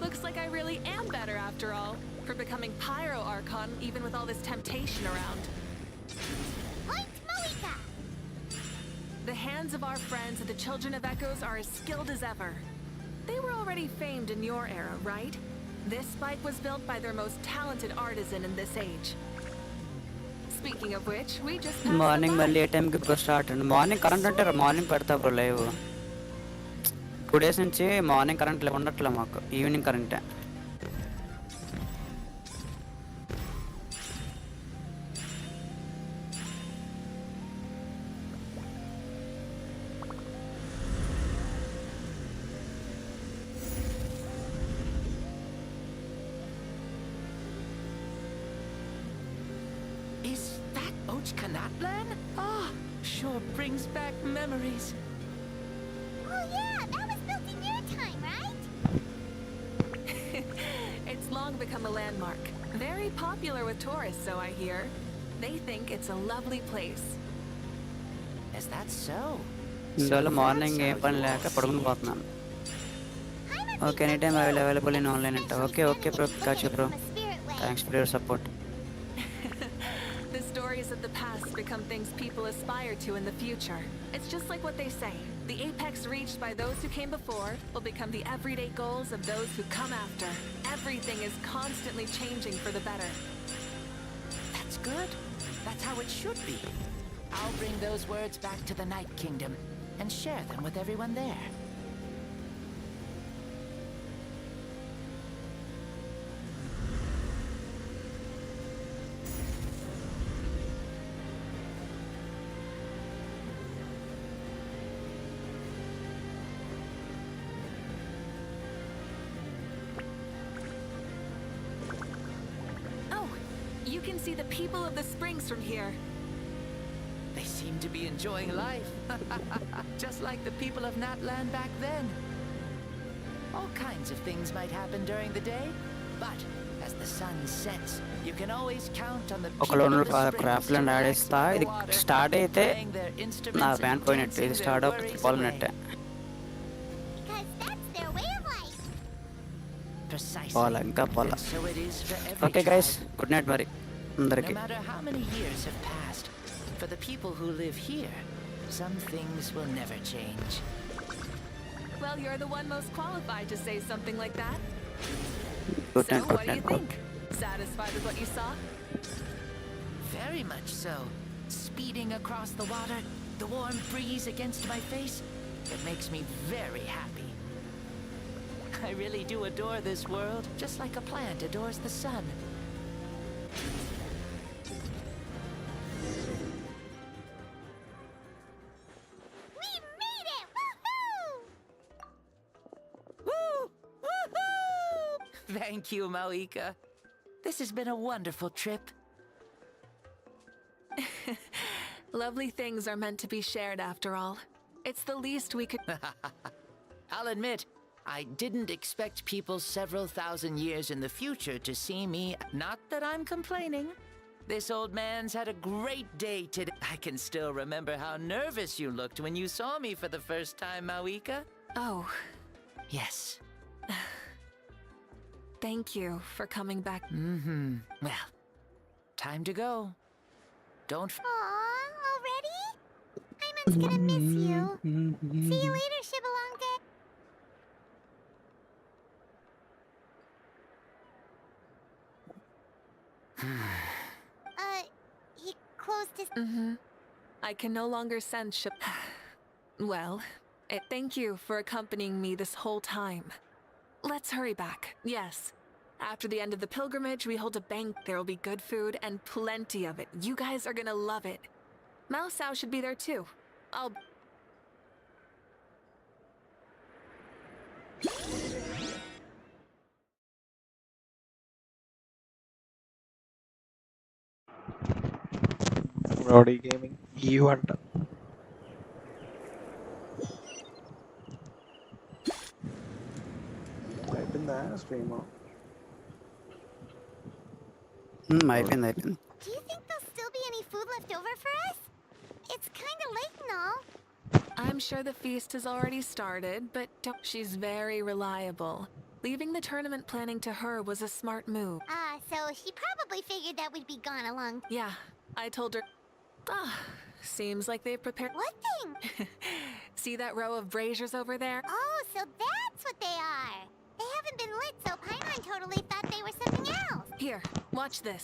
Looks like I really am better after all, for becoming Pyro Archon even with all this temptation around. Point Malika. The hands of our friends at the Children of Echoes are as skilled as ever. They were already famed in your era, right? This bike was built by their most talented artisan in this age. Speaking of which, we just passed morning them by. మళ్ళీ ఏ టైంకి bro start అండి? Morning current అంటే morning పెడతా bro live. 2 days నుంచి morning current ఉండట్లే మాకు, evening కరెంటే. Is that Ochkanatlan? Ah, sure brings back memories. Oh yeah, that was built in your time, right? It's long become a landmark. Very popular with tourists, so I hear. They think it's a lovely place. Is that so? ఇందువల్ల morning ఏ పని లేక పడుకుని పోతున్నాను. Okay, any time available in online అంట. Okay okay bro, కాచు bro, thanks for your support. The stories of the past become things people aspire to in the future. It's just like what they say. The apex reached by those who came before will become the everyday goals of those who come after. Everything is constantly changing for the better. That's good. That's how it should be. I'll bring those words back to the Night Kingdom and share them with everyone there. Oh, you can see the people of the springs from here. They seem to be enjoying life. Just like the people of Natland back then. All kinds of things might happen during the day, but as the sun sets, you can always count on the ఒక people loan of the craft springs land to ఆడేస్తా. relax by ఇది the water, start అయితే playing their నా instruments band and పోయినట్టు. ఇది dancing start their అవ్వకపోతే worries పోలినట్టే. away. Because that's their way of life. Precisely. పోలా, ఇంకా పోలా. And so it is for every okay guys, tribe. Good night మరి అందరికి. No matter how many years have passed, for the people who live here, some things will never change. Well, you're the one most qualified to say something like that. Good So, night, what good do you night. think? Satisfied with what you saw? Very much so. Speeding across the water, the warm breeze against my face, it makes me very happy. I really do adore this world, just like a plant adores the sun. We made it! Woohoo! Woo! Woohoo! Thank you, Malika. This has been a wonderful trip. Lovely things are meant to be shared after all. It's the least we could. I'll admit, I didn't expect people several thousand years in the future to see me. Not that I'm complaining. This old man's had a great day today. I can still remember how nervous you looked when you saw me for the first time, Mawika. Oh. Yes. Thank you for coming back. Well, time to go. Don't. Aw, already? Paimon's gonna miss you. See you later, Shibalonga. He closed his. I can no longer sense Well, thank you for accompanying me this whole time. Let's hurry back. Yes. After the end of the pilgrimage, we hold a bank. There will be good food and plenty of it. You guys are gonna love it. Maosao should be there too. I'll... Rowdy Gaming ఈవంట అయిపోయిందా stream అయిపోయింది. Do you think there'll still be any food left over for us? It's kind of late and all. I'm sure the feast has already started, but she's very reliable. Leaving the tournament planning to her was a smart move. So she probably figured that we'd be gone along. Yeah, I told her. Seems like they've prepared. What thing? See that row of braziers over there? Oh, so that's what they are. They haven't been lit, so Paimon totally thought they were something else. Here, watch this.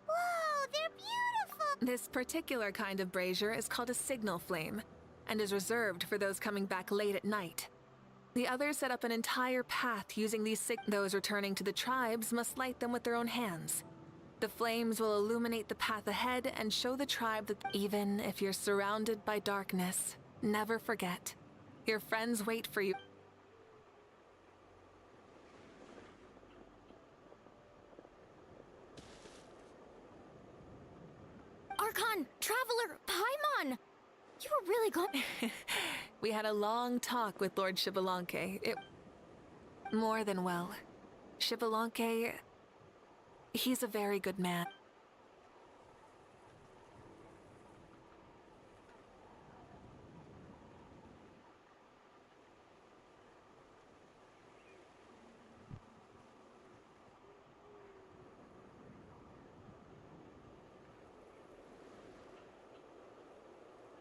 Whoa, they're beautiful! This particular kind of brazier is called a signal flame, and is reserved for those coming back late at night. The others set up an entire path using these those returning to the tribes must light them with their own hands. The flames will illuminate the path ahead and show the tribe that even if you're surrounded by darkness, never forget. Your friends wait for you. Archon, Traveler, Paimon! You were really gone. We had a long talk with Lord Shibalonke. More than well. Shibalonke, he's a very good man.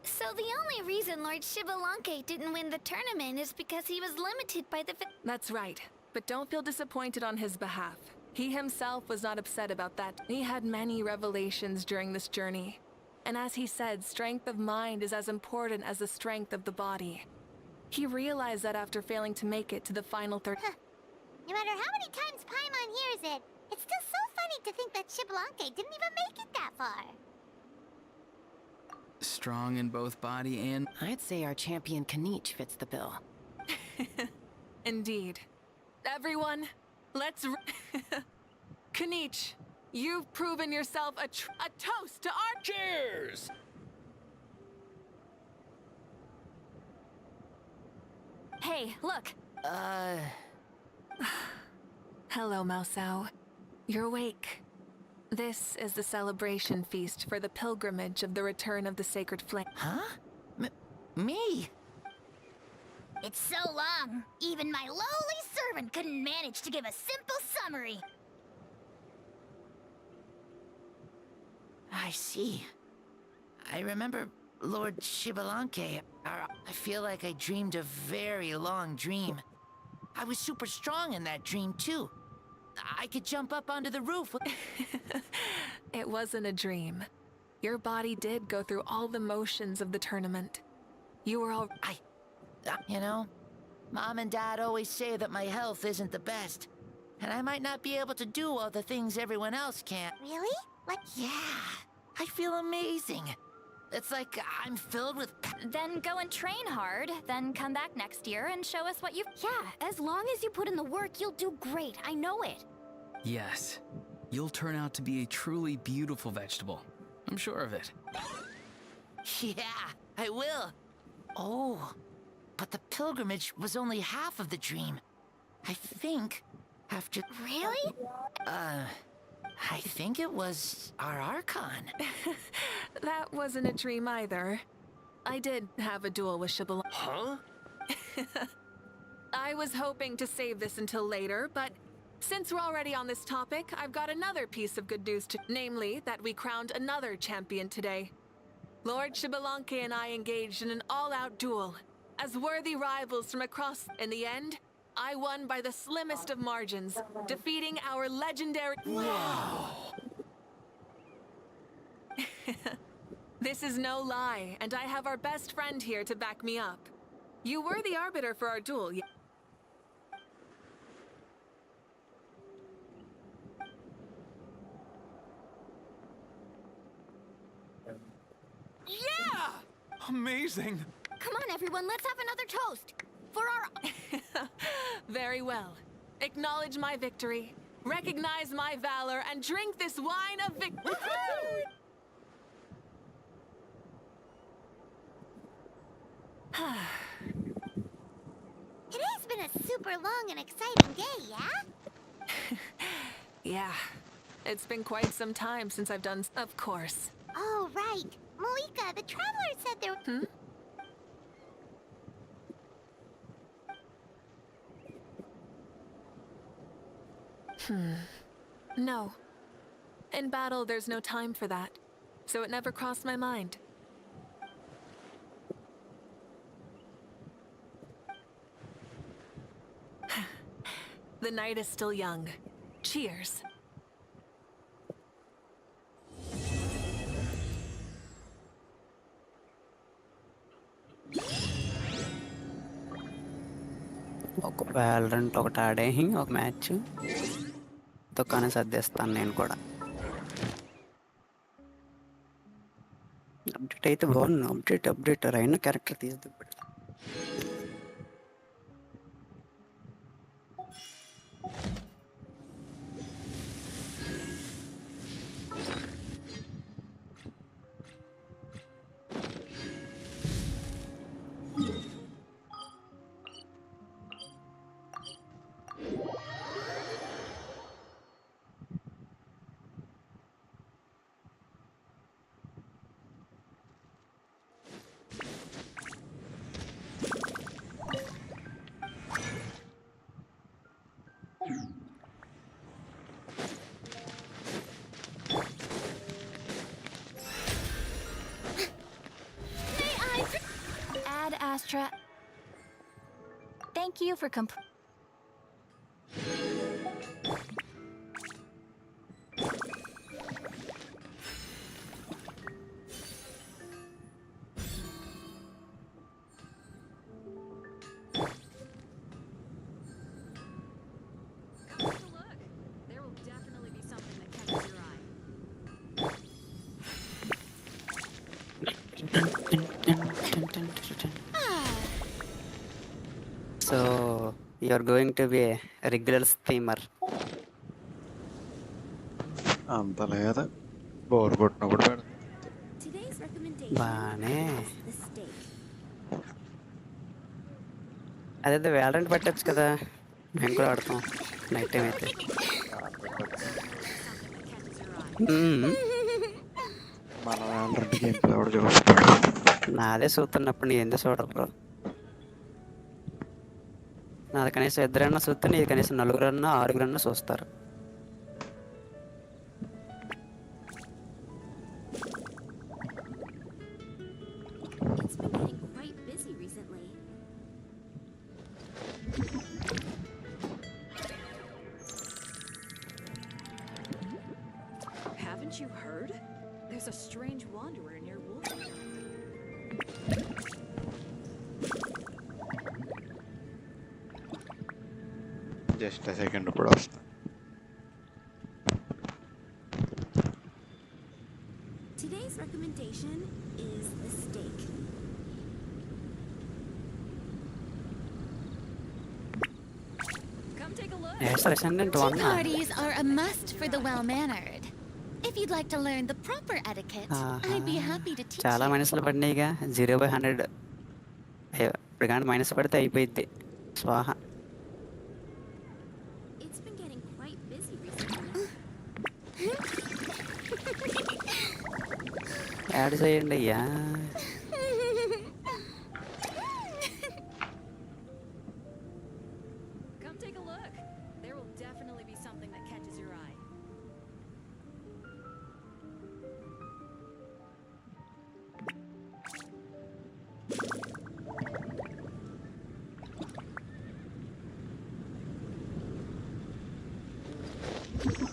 So the only reason Lord Shibalonke didn't win the tournament is because he was limited by the... That's right, but don't feel disappointed on his behalf. He himself was not upset about that. He had many revelations during this journey. And as he said, strength of mind is as important as the strength of the body. He realized that after failing to make it to the final third... No matter how many times Paimon hears it, it's still so funny to think that Shibalonke didn't even make it that far. Strong in both body and... I'd say our champion Kanich fits the bill. Indeed. Everyone, let's... Kanich, you've proven yourself a toast to our... Cheers! Hey, look. Hello, Maosao. You're awake. This is the celebration feast for the pilgrimage of the return of the sacred flame. Huh? Me? It's so long, even my lowly servant couldn't manage to give a simple summary. I see. I remember Lord Shibalonke. I feel like I dreamed a very long dream. I was super strong in that dream, too. I could jump up onto the roof. It wasn't a dream. Your body did go through all the motions of the tournament. You were all... You know, Mom and Dad always say that my health isn't the best. And I might not be able to do all the things everyone else can. Really? Like... Yeah, I feel amazing. It's like I'm filled with... Then go and train hard, then come back next year and show us what you've... Yeah, as long as you put in the work, you'll do great. I know it. Yes. you'll turn out to be a truly beautiful vegetable. I'm sure of it. Yeah, I will. Oh, but the pilgrimage was only half of the dream. I think after... Really? I think it was our Archon. That wasn't a dream either. I did have a duel with Shibalon. Huh? I was hoping to save this until later, but since we're already on this topic, I've got another piece of good news namely that we crowned another champion today. Lord Shibalonke and I engaged in an all-out duel. As worthy rivals from across... In the end, I won by the slimmest of margins, defeating our legendary... Wow! This is no lie, and I have our best friend here to back me up. You were the arbiter for our duel, Yeah! Amazing! Come on, everyone, let's have another toast. For our... Very well. Acknowledge my victory, recognize my valor, and drink this wine of victory. It has been a super long and exciting day, yeah? Yeah. It's been quite some time since I've done... Of course. Oh, right. Malika, the Traveler said there... No. In battle, there's no time for that. So it never crossed my mind. The night is still young. Cheers. ఒక వ్యాలరెంట్ ఒకటి ఆడేసి ఒక match దుకాణం సర్దేస్తాను నేను కూడా. Update అయితే బాగుంది. Update rain character తీసి Ad Astra. Thank you for So, you're going to be a regular streamer. అంత లేదా బోర్ కొట్టినప్పుడు పెడతాం. బానే అదే వ్యాలరెంట్ పెట్టచ్చు కదా, మేము కూడా ఆడతాం నైట్ టైం అయితే. మన వ్యాలరెంట్ గేమ్ ప్లే కూడా చూస్తాడు. నాదే చూస్తున్నప్పుడు నీ ఎందుకు చూడరు బ్రో? నాది కనీసం ఇద్దరన్నా చూస్తే నీది కనీసం నలుగురన్నా ఆరుగురన్నా చూస్తారు. Haven't you heard? There's a strange wanderer near Wolf. Just second కూడా వస్తా. Today's recommendation is the steak. Come take a look. Ascendant Tea 1. parties are a must for the well-mannered. If you'd like to learn the proper etiquette, I'd be happy to teach చాలా you. మైనస్లు పడినాయిగా 0/100. ఇప్పుడు కానీ minus పడితే అయిపోయింది స్వాహ. It's been getting quite busy recently. Add చేయండి అయ్యా. Come take a look. There will definitely be something that catches your eye.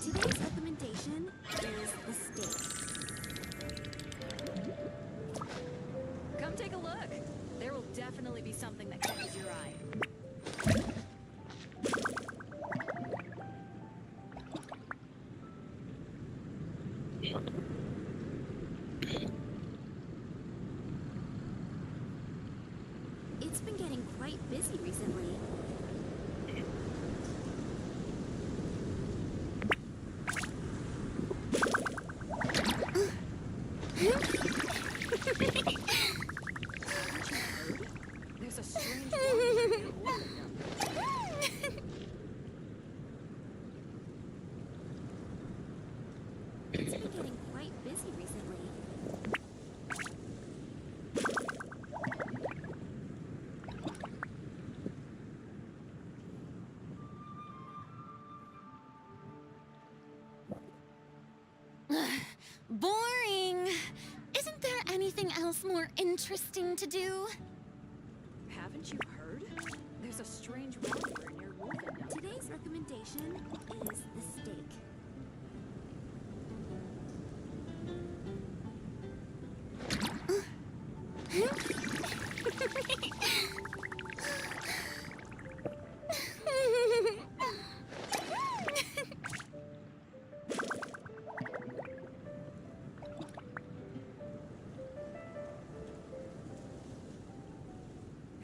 Today's recommendation is the steak. Come take a look. There will definitely be something that catches your eye. It's been getting quite busy recently. There's a strange wonder in your wolfendom. It's been getting quite busy recently. Boring! Isn't there anything else more interesting to do? Haven't you heard? There's a strange wonder in your wolfendom. Today's recommendation is the steak.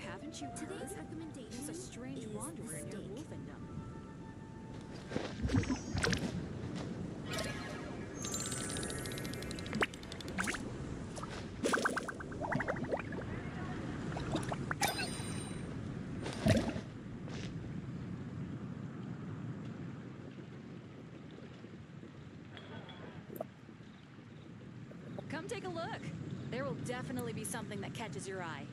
Haven't you heard? Today's recommendation There's a strange is wanderer the in your steak. wolfendom. Come take a look. There will definitely be something that catches your eye.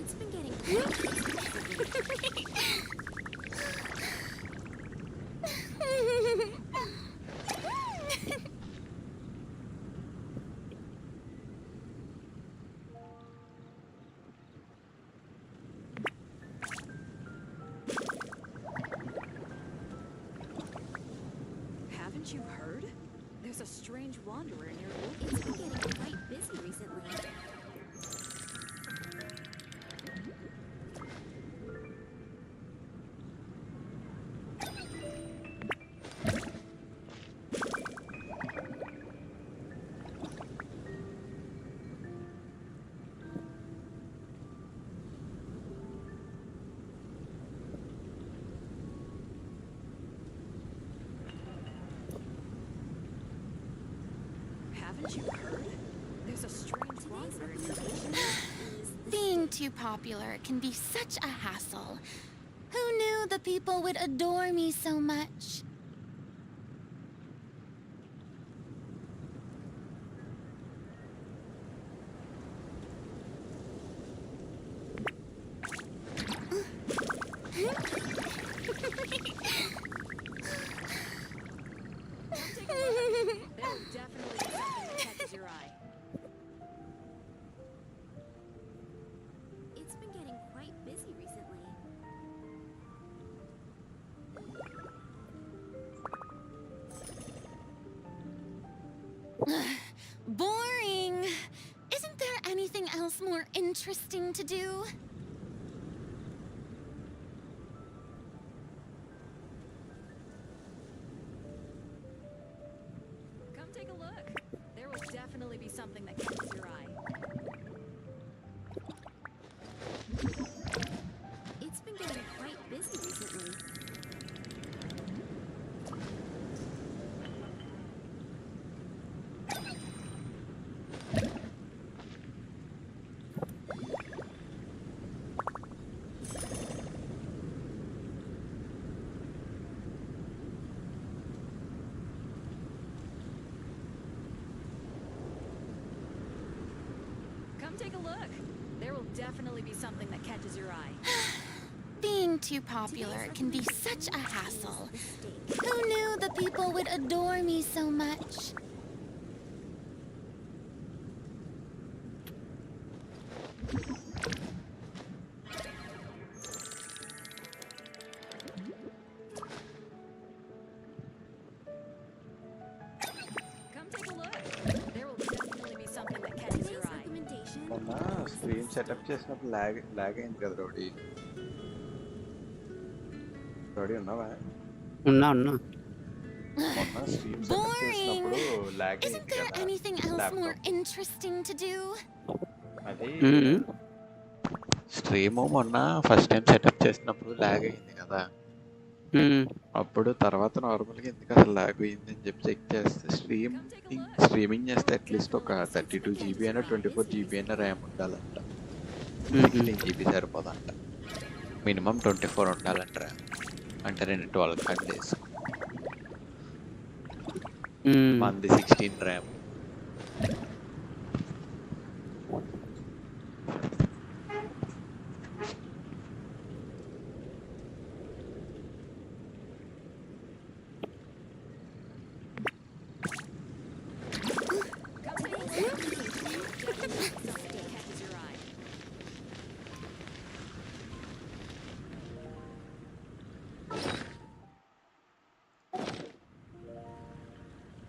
It's been getting quite busy. Haven't you heard? There's a strange wanderer in your wolfendom. It's been getting quite busy recently. Haven't you heard? There's a strange wanderer in your wolfendom. Being too popular can be such a hassle. Who knew the people would adore me so much? Take a look. There will definitely be something that catches your eye. It's been getting quite busy recently. Boring! Isn't there anything else more interesting to do? Come take a look. There will definitely be something that catches your eye. Come take a look. There will definitely be something that catches your eye. Being too popular can be such a hassle. Who knew the people would adore me so much? Come take a look. There will definitely be something that catches your eye. మొన్న screen setup చేసినప్పుడు log అయింది కదా రోడి. రోడి ఉన్నావా? ఉన్నా మొన్న screen setup చేసినప్పుడు log Isn't అయింది there కదా anything else more laptop. interesting to do? అది స్ట్రీమ్ మొన్న ఫస్ట్ టైం సెటప్ చేసినప్పుడు లాగ్ అయింది కదా. అప్పుడు తర్వాత నార్మల్గా ఎందుకు అసలు లాగ్ అయింది అని చెప్పి చెక్ చేస్తే స్ట్రీమింగ్ చేస్తే అట్లీస్ట్ ఒక 32 GB అయినా 24 GB అయినా ర్యామ్ ఉండాలంట. 16 GB సరిపోదంట. మినిమం 24 ఉండాలంట ర్యామ్. అంటే 12 కట్ డేస్. మంది 16 RAM.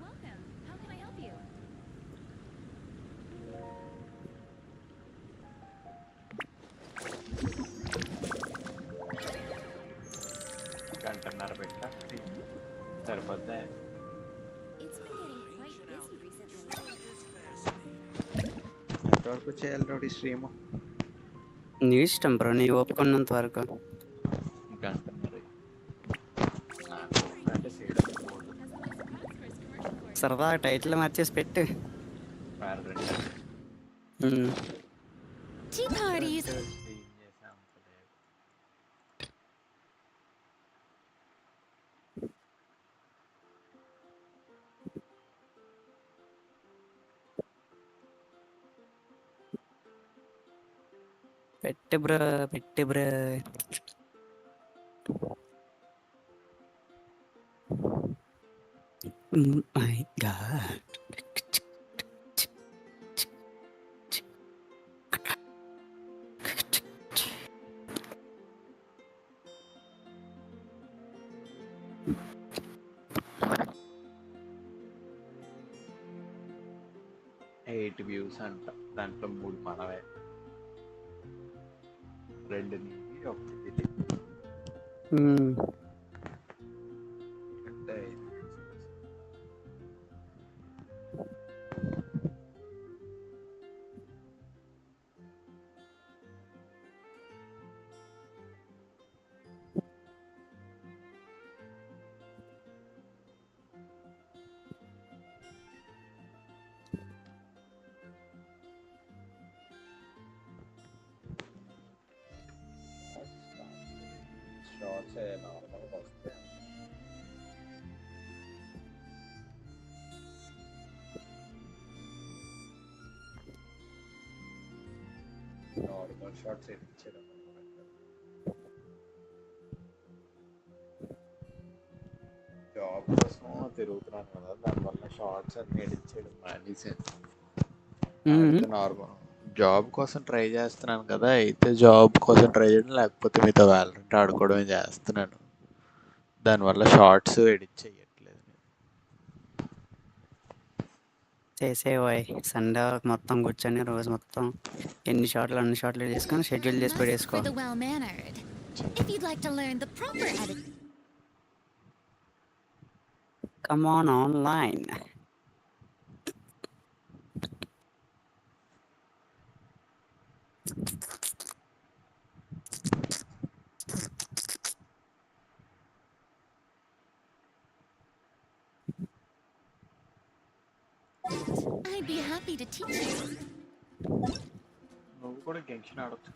Welcome. How can I help you? గంటన్నర పెట్టా సరిపోద్దా? It's been getting quite busy recently. ఎంతవరకు చేయాలి రోడి స్ట్రీమ్? నీ ఇష్టం బ్రో, నీ ఒప్పుకున్నంత వరకు. గంటన్నర అంటే సరదా టైటిల్ మార్చేసి పెట్టు. Tea parties. పెట్టు bro. My God. Eight views అంట. దాంట్లో 3 మనవే, 2 నీవి, 1 ఇది. అంటే షార్ట్స్ నార్మల్గా వస్తాయి. నార్మల్ షార్ట్స్ ఎడిట్ జాబ్ కోసం తిరుగుతున్నాను కదా, దానివల్ల షార్ట్స్ అన్ని ఎడిట్ చేయడం మానేసాను. అయితే నార్మల్ జాబ్ కోసం ట్రై చేస్తున్నాను కదా, అయితే జాబ్ కోసం ట్రై చేయడం, లేకపోతే మీతో వ్యాలరెంట్ ఆడుకోవడమే చేస్తున్నాను. దానివల్ల షార్ట్స్ ఎడిట్ చేయట్లేదు. చేసేవాయ్ సండే వరకు మొత్తం కూర్చొని రోజు మొత్తం ఎన్ని షాట్లు అన్ని షాట్లు చేసుకొని షెడ్యూల్ చేసి పెట్టేసుకో. For the well-mannered. If you'd like to learn the proper edit. Come on online. I'd be happy to teach you. నువ్వు కూడా గెన్షన్ ఆడొచ్చు.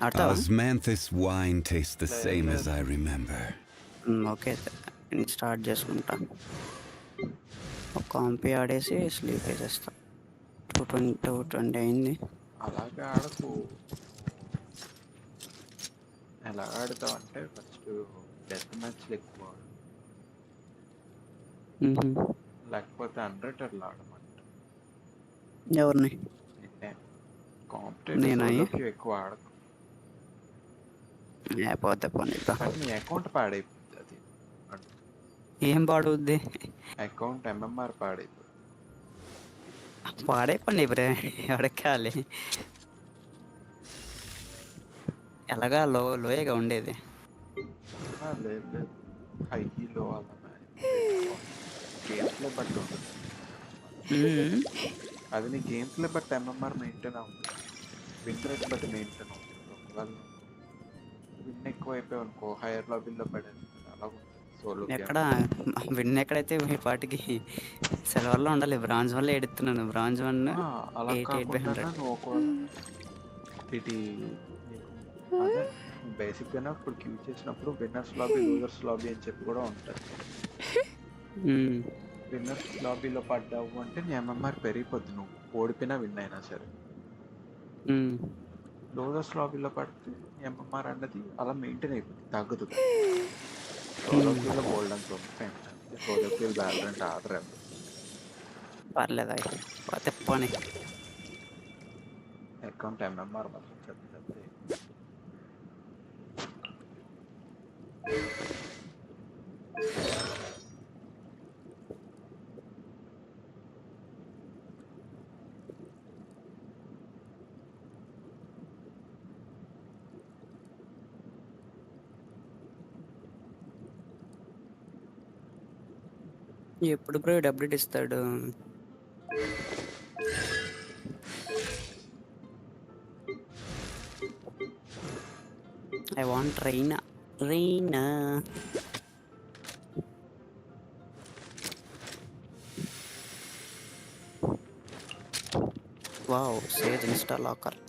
ఆడతావా? Osmanthus wine tastes the same as I remember. Okay, నేను start చేసుకుంటా. ఒక కాంపీ ఆడేసి sleep వేసేస్తా. 220 అయింది. అలాగే ఆడకు. ఎలా ఆడతావు అంటే ఫస్ట్ డెత్ మ్యాచ్లు ఎక్కువ ఆడు, లేకపోతే 100 అట్లా ఆడమంట. ఎవరిని? నిన్నే. కాంపిటేటివ్ సోలోకి ఎక్కువ ఆడకు. పోతే పోనీ. కానీ నీ అకౌంట్ పాడైపోద్ది. అది ఏం పాడుద్ది? Account MMR పాడైపోద్ది. పాడైపోండి బ్రే, అడగాలి. ఎలాగా లోయగా ఉండేది. లేదు లేదు, హైలో అలా గేమ్ ప్లే బట్టి ఉంటుంది. అది నీ గేమ్ ప్లే బట్టి ఎంఎంఆర్ మెయింటైన్ అవుతుంది, విన్ రేట్ బట్టి మెయింటైన్ అవుతుంది. ఒకవేళ విన్ ఎక్కువ అయిపోయావు అనుకో హైయర్ లాబీల్లో పడేస్తుంది. అలా ఉంటుంది సోలో. ఎక్కడ విన్ ఎక్కడైతే ఈ పాటికి సిల్వర్లో ఉండాలి. బ్రాంజ్ వల్ల ఎడుతున్నాను. బ్రాంజ్ 1 అలా 8800. నువ్వు ఒకవేళ ఇది అదే బేసిక్గానే ఇప్పుడు క్యూ చేసినప్పుడు విన్నర్స్ లాబీ లూజర్స్ లాబీ అని చెప్పి కూడా ఉంటుంది. విన్నర్స్ లాబీలో పడ్డావు అంటే నీ ఎంఎంఆర్ పెరిగిపోద్ది, నువ్వు ఓడిపోయినా విన్ అయినా సరే. లూజర్స్ లాబీలో పడితే ఎంఎంఆర్ అన్నది అలా మెయింటైన్ అయిపోతుంది, తగ్గదు. సోలోక్యూలో గోల్డ్ అని చూస్తాయి. సోలోక్యూల్ బ్యాలెంట్ ఆడరు. పర్లేదు అయితే పోతే పోనీ. అకౌంట్ ఎంఎంఆర్ మాత్రం చెప్తే ఎప్పుడు బ్రో అప్డేట్ ఇస్తాడు? I want Raina. Wow, sage insta locker.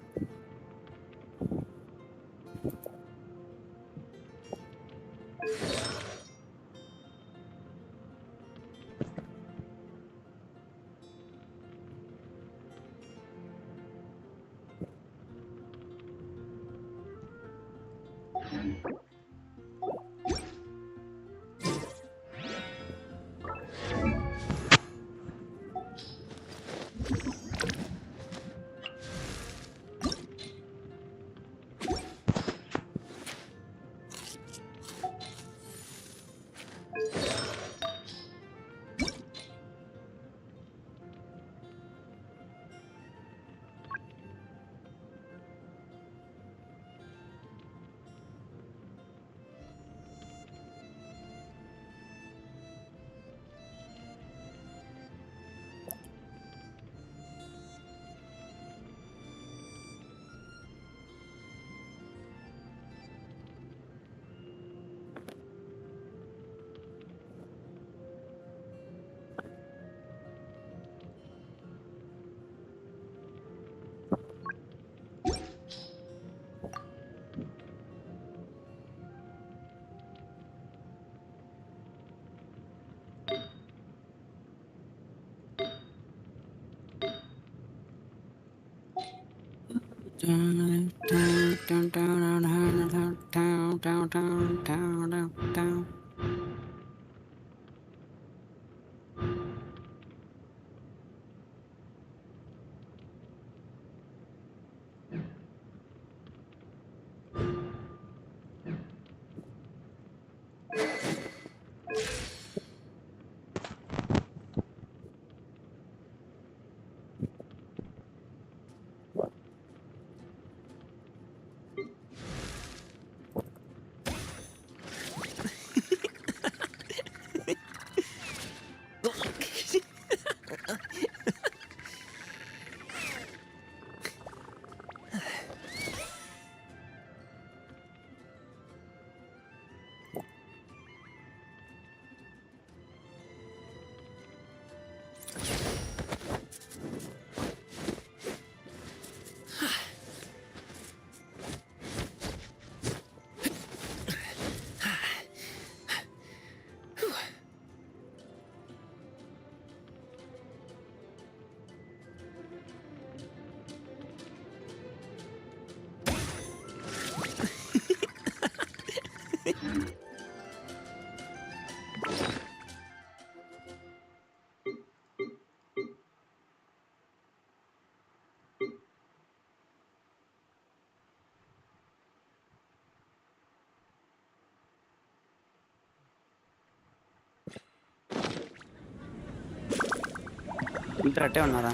ఇద్దరు అట్టే ఉన్నారా?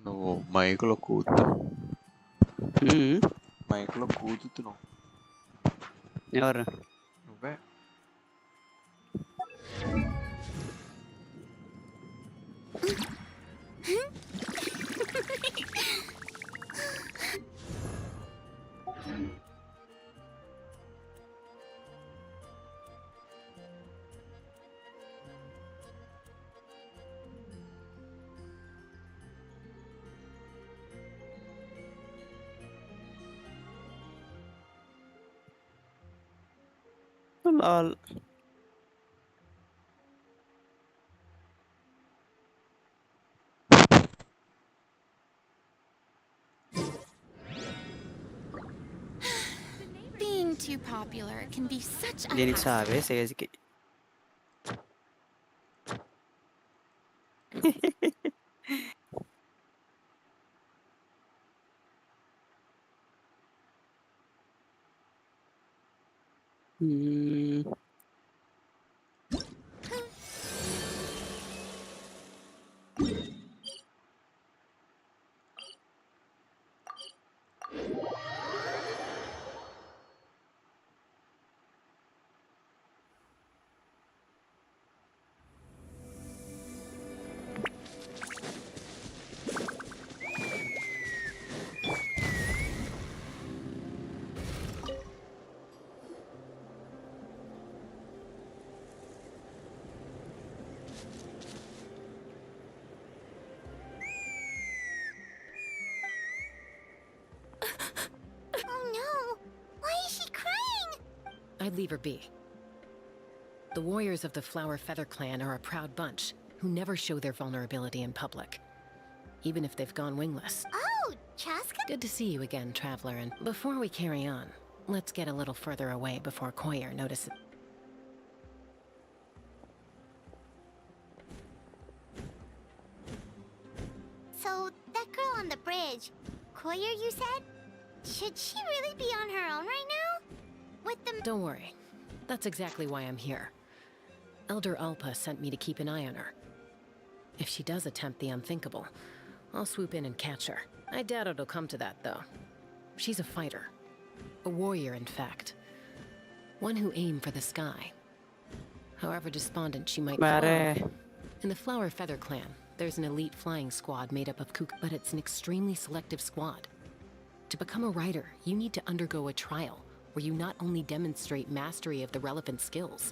నువ్వు మైకులో కూతున్నావు. మైకులో కూతున్నావు. ఎవరు? నువ్వే. Lol. Being too popular can be such a దీనికి hassle. సావే సేజ్కి. Oh no! Why is she crying? I'd leave her be. The warriors of the Flower Feather Clan are a proud bunch who never show their vulnerability in public, even if they've gone wingless. Oh, Chaska? Good to see you again, Traveler, and before we carry on, let's get a little further away before Koyer notices. So, that girl on the bridge, Koyer, you said? Should she really be on her own right now? With the... Don't worry. That's exactly why I'm here. Elder Alpa sent me to keep an eye on her. If she does attempt the unthinkable, I'll swoop in and catch her. I doubt it'll come to that, though. She's a fighter. A warrior, in fact. One who aimed for the sky. However despondent she might Bare. feel. In the Flower Feather Clan, there's an elite flying squad made up of kook, but it's an extremely selective squad. To become a rider, you need to undergo a trial, where you not only demonstrate mastery of the relevant skills,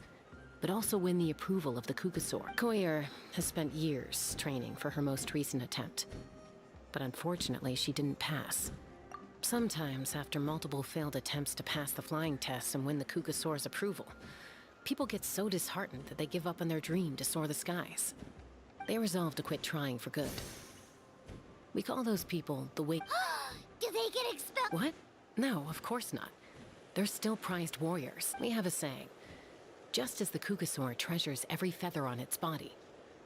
but also win the approval of the Kukasaur. Koyer has spent years training for her most recent attempt, but unfortunately she didn't pass. Sometimes, after multiple failed attempts to pass the flying test and win the Kukasaur's approval, people get so disheartened that they give up on their dream to soar the skies. They resolve to quit trying for good. We call those people the wake. Do they get expelled? What? No, of course not. They're still prized warriors. We have a saying. Just as the Kukasaur treasures every feather on its body,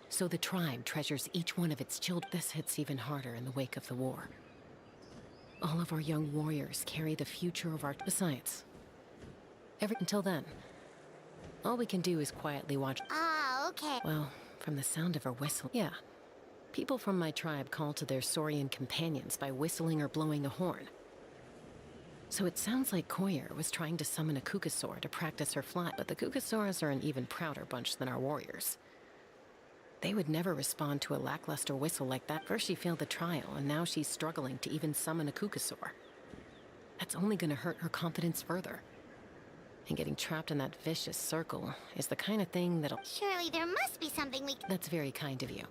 so the tribe treasures each one of its children. This hits even harder in the wake of the war. All of our young warriors carry the future of our... Besides, until then, all we can do is quietly watch... Ah, okay. Well, from the sound of her whistle... Yeah. People from my tribe call to their Saurian companions by whistling or blowing a horn. So it sounds like Koyer was trying to summon a Kukasaur to practice her flight, but the Kukasaurs are an even prouder bunch than our warriors. They would never respond to a lackluster whistle like that. First she failed the trial, and now she's struggling to even summon a Kukasaur. That's only gonna hurt her confidence further. And getting trapped in that vicious circle is the kind of thing that'll... Surely there must be something we... That's very kind of you.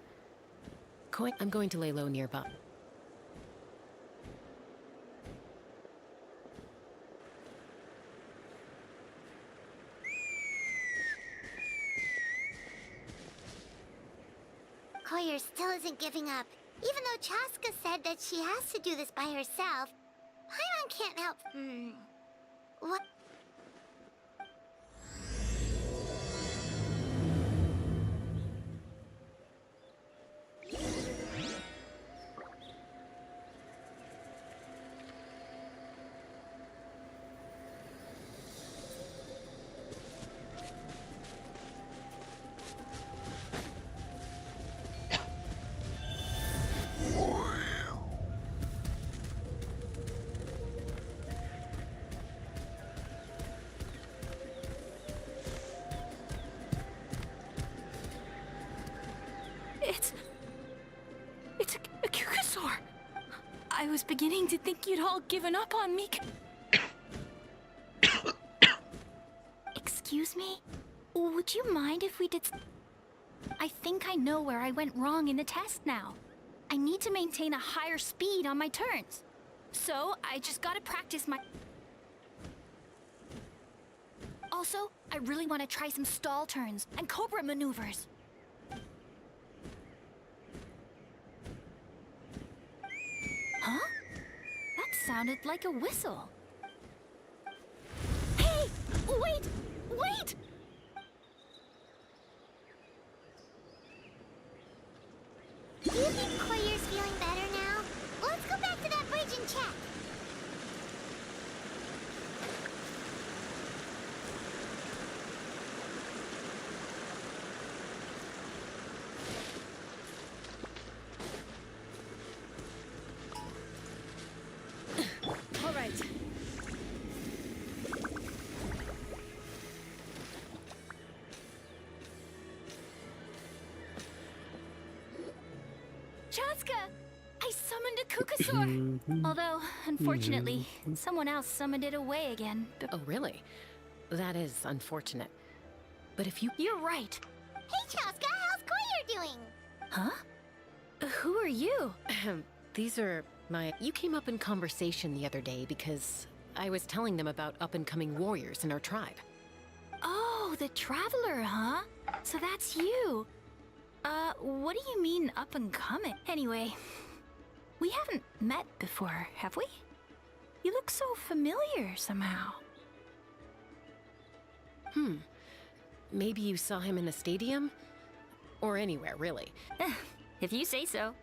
I'm going to lay low nearby. Koyer still isn't giving up, Even though Chaska said that she has to do this by herself, Paimon can't help. What? It's a Kukasaur. I was beginning to think you'd all given up on me. Excuse me? Would you mind if we did... I think I know where I went wrong in the test now. I need to maintain a higher speed on my turns. So, I just gotta practice my... Also, I really want to try some stall turns and cobra maneuvers. Huh? That sounded like a whistle. Hey! Wait! Wait! Do you think Koyer's feeling better now? Let's go back to that bridge and check. All right. Chaska! I summoned a Kukasaur! Although, unfortunately, someone else summoned it away again. Oh, really? That is unfortunate. But if you... You're right. Hey, Chaska, how's Koyer doing? Huh? Who are you? These are my... You came up in conversation the other day because I was telling them about up-and-coming warriors in our tribe. Oh, the Traveler, huh? So that's you. What do you mean up and coming? Anyway, we haven't met before, have we? You look so familiar somehow. Maybe you saw him in a stadium? Or anywhere, really. If you say so.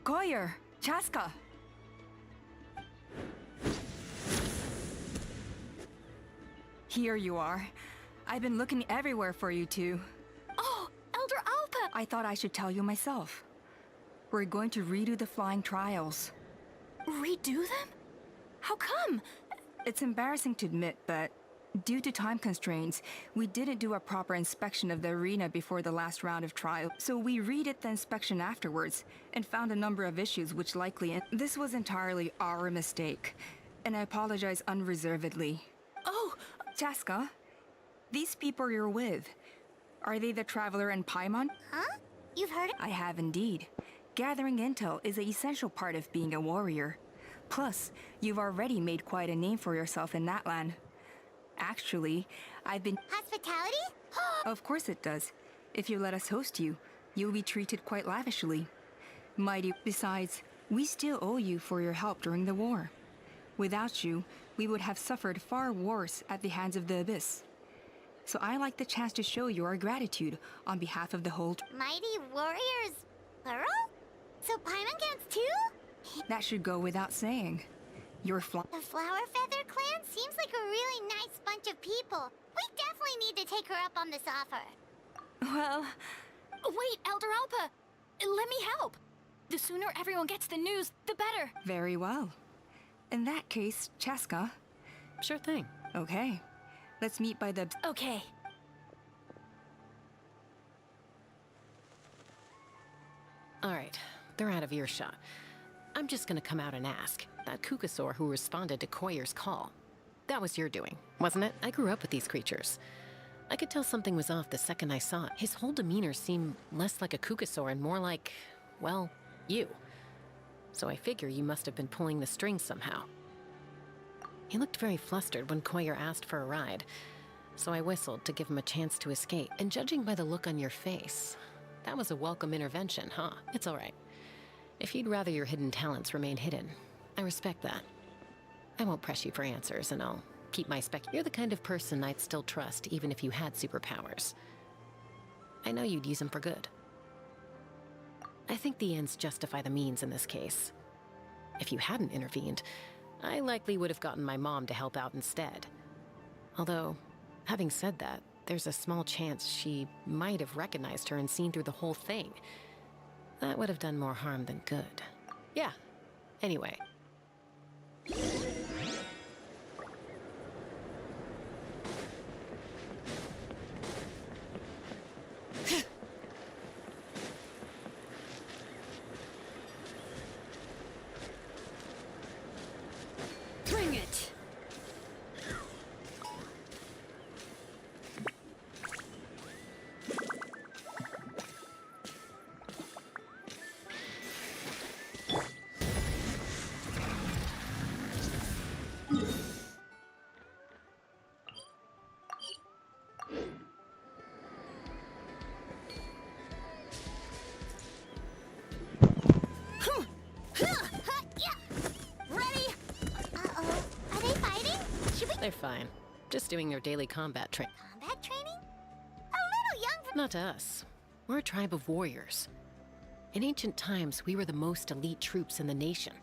Koyer, Chaska. Here you are. I've been looking everywhere for you two. Oh, Elder Alpa! I thought I should tell you myself. We're going to redo the flying trials. Redo them? How come? It's embarrassing to admit, but due to time constraints, we didn't do a proper inspection of the arena before the last round of trial. So we redid the inspection afterwards and found a number of issues which likely... This was entirely our mistake, and I apologize unreservedly. Oh! Chaska, these people you're with, are they the Traveler and Paimon? Huh? You've heard it? I have indeed. Gathering intel is an essential part of being a warrior. Plus, you've already made quite a name for yourself in that land. Actually, I've been... Hospitality? Of course it does. If you let us host you, you'll be treated quite lavishly. Mighty. Besides, we still owe you for your help during the war. Without you, we would have suffered far worse at the hands of the Abyss. So I like the chance to show you our gratitude on behalf of the whole... Mighty warriors, plural? So Paimon counts too? That should go without saying. Your The Flower Feather clan seems like a really nice bunch of people. We definitely need to take her up on this offer. Well... Wait, Elder Alpa! Let me help! The sooner everyone gets the news, the better. Very well. In that case, Chaska... Sure thing. Okay. Let's meet by the... Okay. All right, they're out of earshot. I'm just gonna come out and ask. That Kukasaur who responded to Koyer's call. That was your doing, wasn't it? I grew up with these creatures. I could tell something was off the second I saw it. His whole demeanor seemed less like a Kukasaur and more like, well, you. So I figure you must have been pulling the strings somehow. He looked very flustered when Koyer asked for a ride, so I whistled to give him a chance to escape. And judging by the look on your face, that was a welcome intervention, huh? It's all right. If you'd rather your hidden talents remain hidden, I respect that. I won't press you for answers, and I'll keep my spec. You're the kind of person I'd still trust even if you had superpowers. I know you'd use them for good. I think the ends justify the means in this case. If you hadn't intervened, I likely would have gotten my mom to help out instead. Although, having said that, there's a small chance she might have recognized her and seen through the whole thing. That would have done more harm than good. Yeah. Anyway. Bring it! Ready? Uh-oh. Are they fighting? Should we... They're fine. Just doing their daily combat training. Combat training? A little young for... Not to us. We're a tribe of warriors. In ancient times, we were the most elite troops in the nation,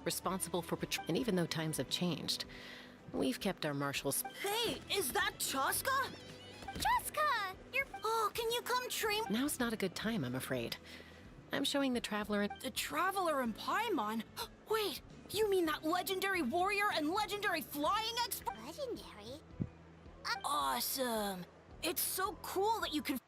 responsible for patrol. And even though times have changed, we've kept our martials. Hey, is that Chaska? Jessica! You're... Oh, can you come train? Now's not a good time, I'm afraid. I'm showing the Traveler in... The Traveler in Paimon? Wait, you mean that legendary warrior and legendary flying expert? Legendary? Awesome. It's so cool that you can...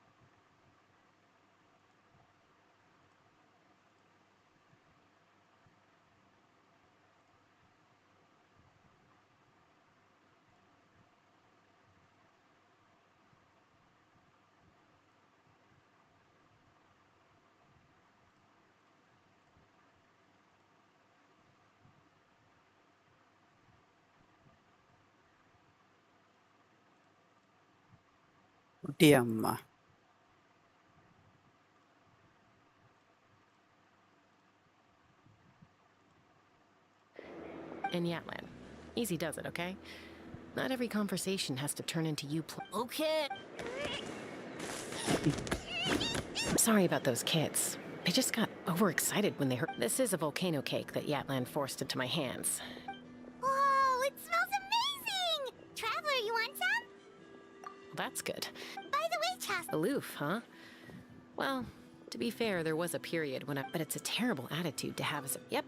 అమ్మ In Yatlan. Easy does it, okay? Not every conversation has to turn into you Okay. Sorry about those kids. They just got overexcited when they heard... This is a volcano cake that Yatlan forced into my hands. Whoa, it smells amazing! Traveler, you want some? That's good. By the way, Chas... Aloof, huh? Well, to be fair, there was a period when I... But it's a terrible attitude to have as a... Yep,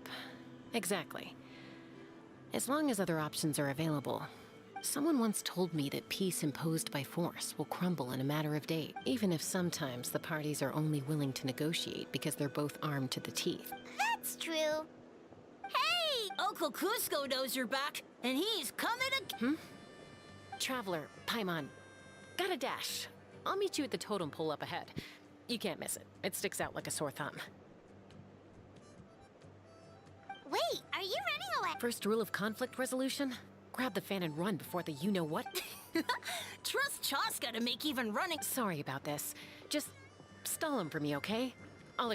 exactly. As long as other options are available. Someone once told me that peace imposed by force will crumble in a matter of days, even if sometimes the parties are only willing to negotiate because they're both armed to the teeth. That's true. Hey! Uncle Cusco knows you're back, and he's coming again. Traveler, Paimon, got a dash. I'll meet you at the totem pole up ahead. You can't miss it. It sticks out like a sore thumb. Wait, are you running away? First rule of conflict resolution? Grab the fan and run before the you-know-what. Trust Chaska to make even running... Sorry about this. Just stall him for me, okay? I'll...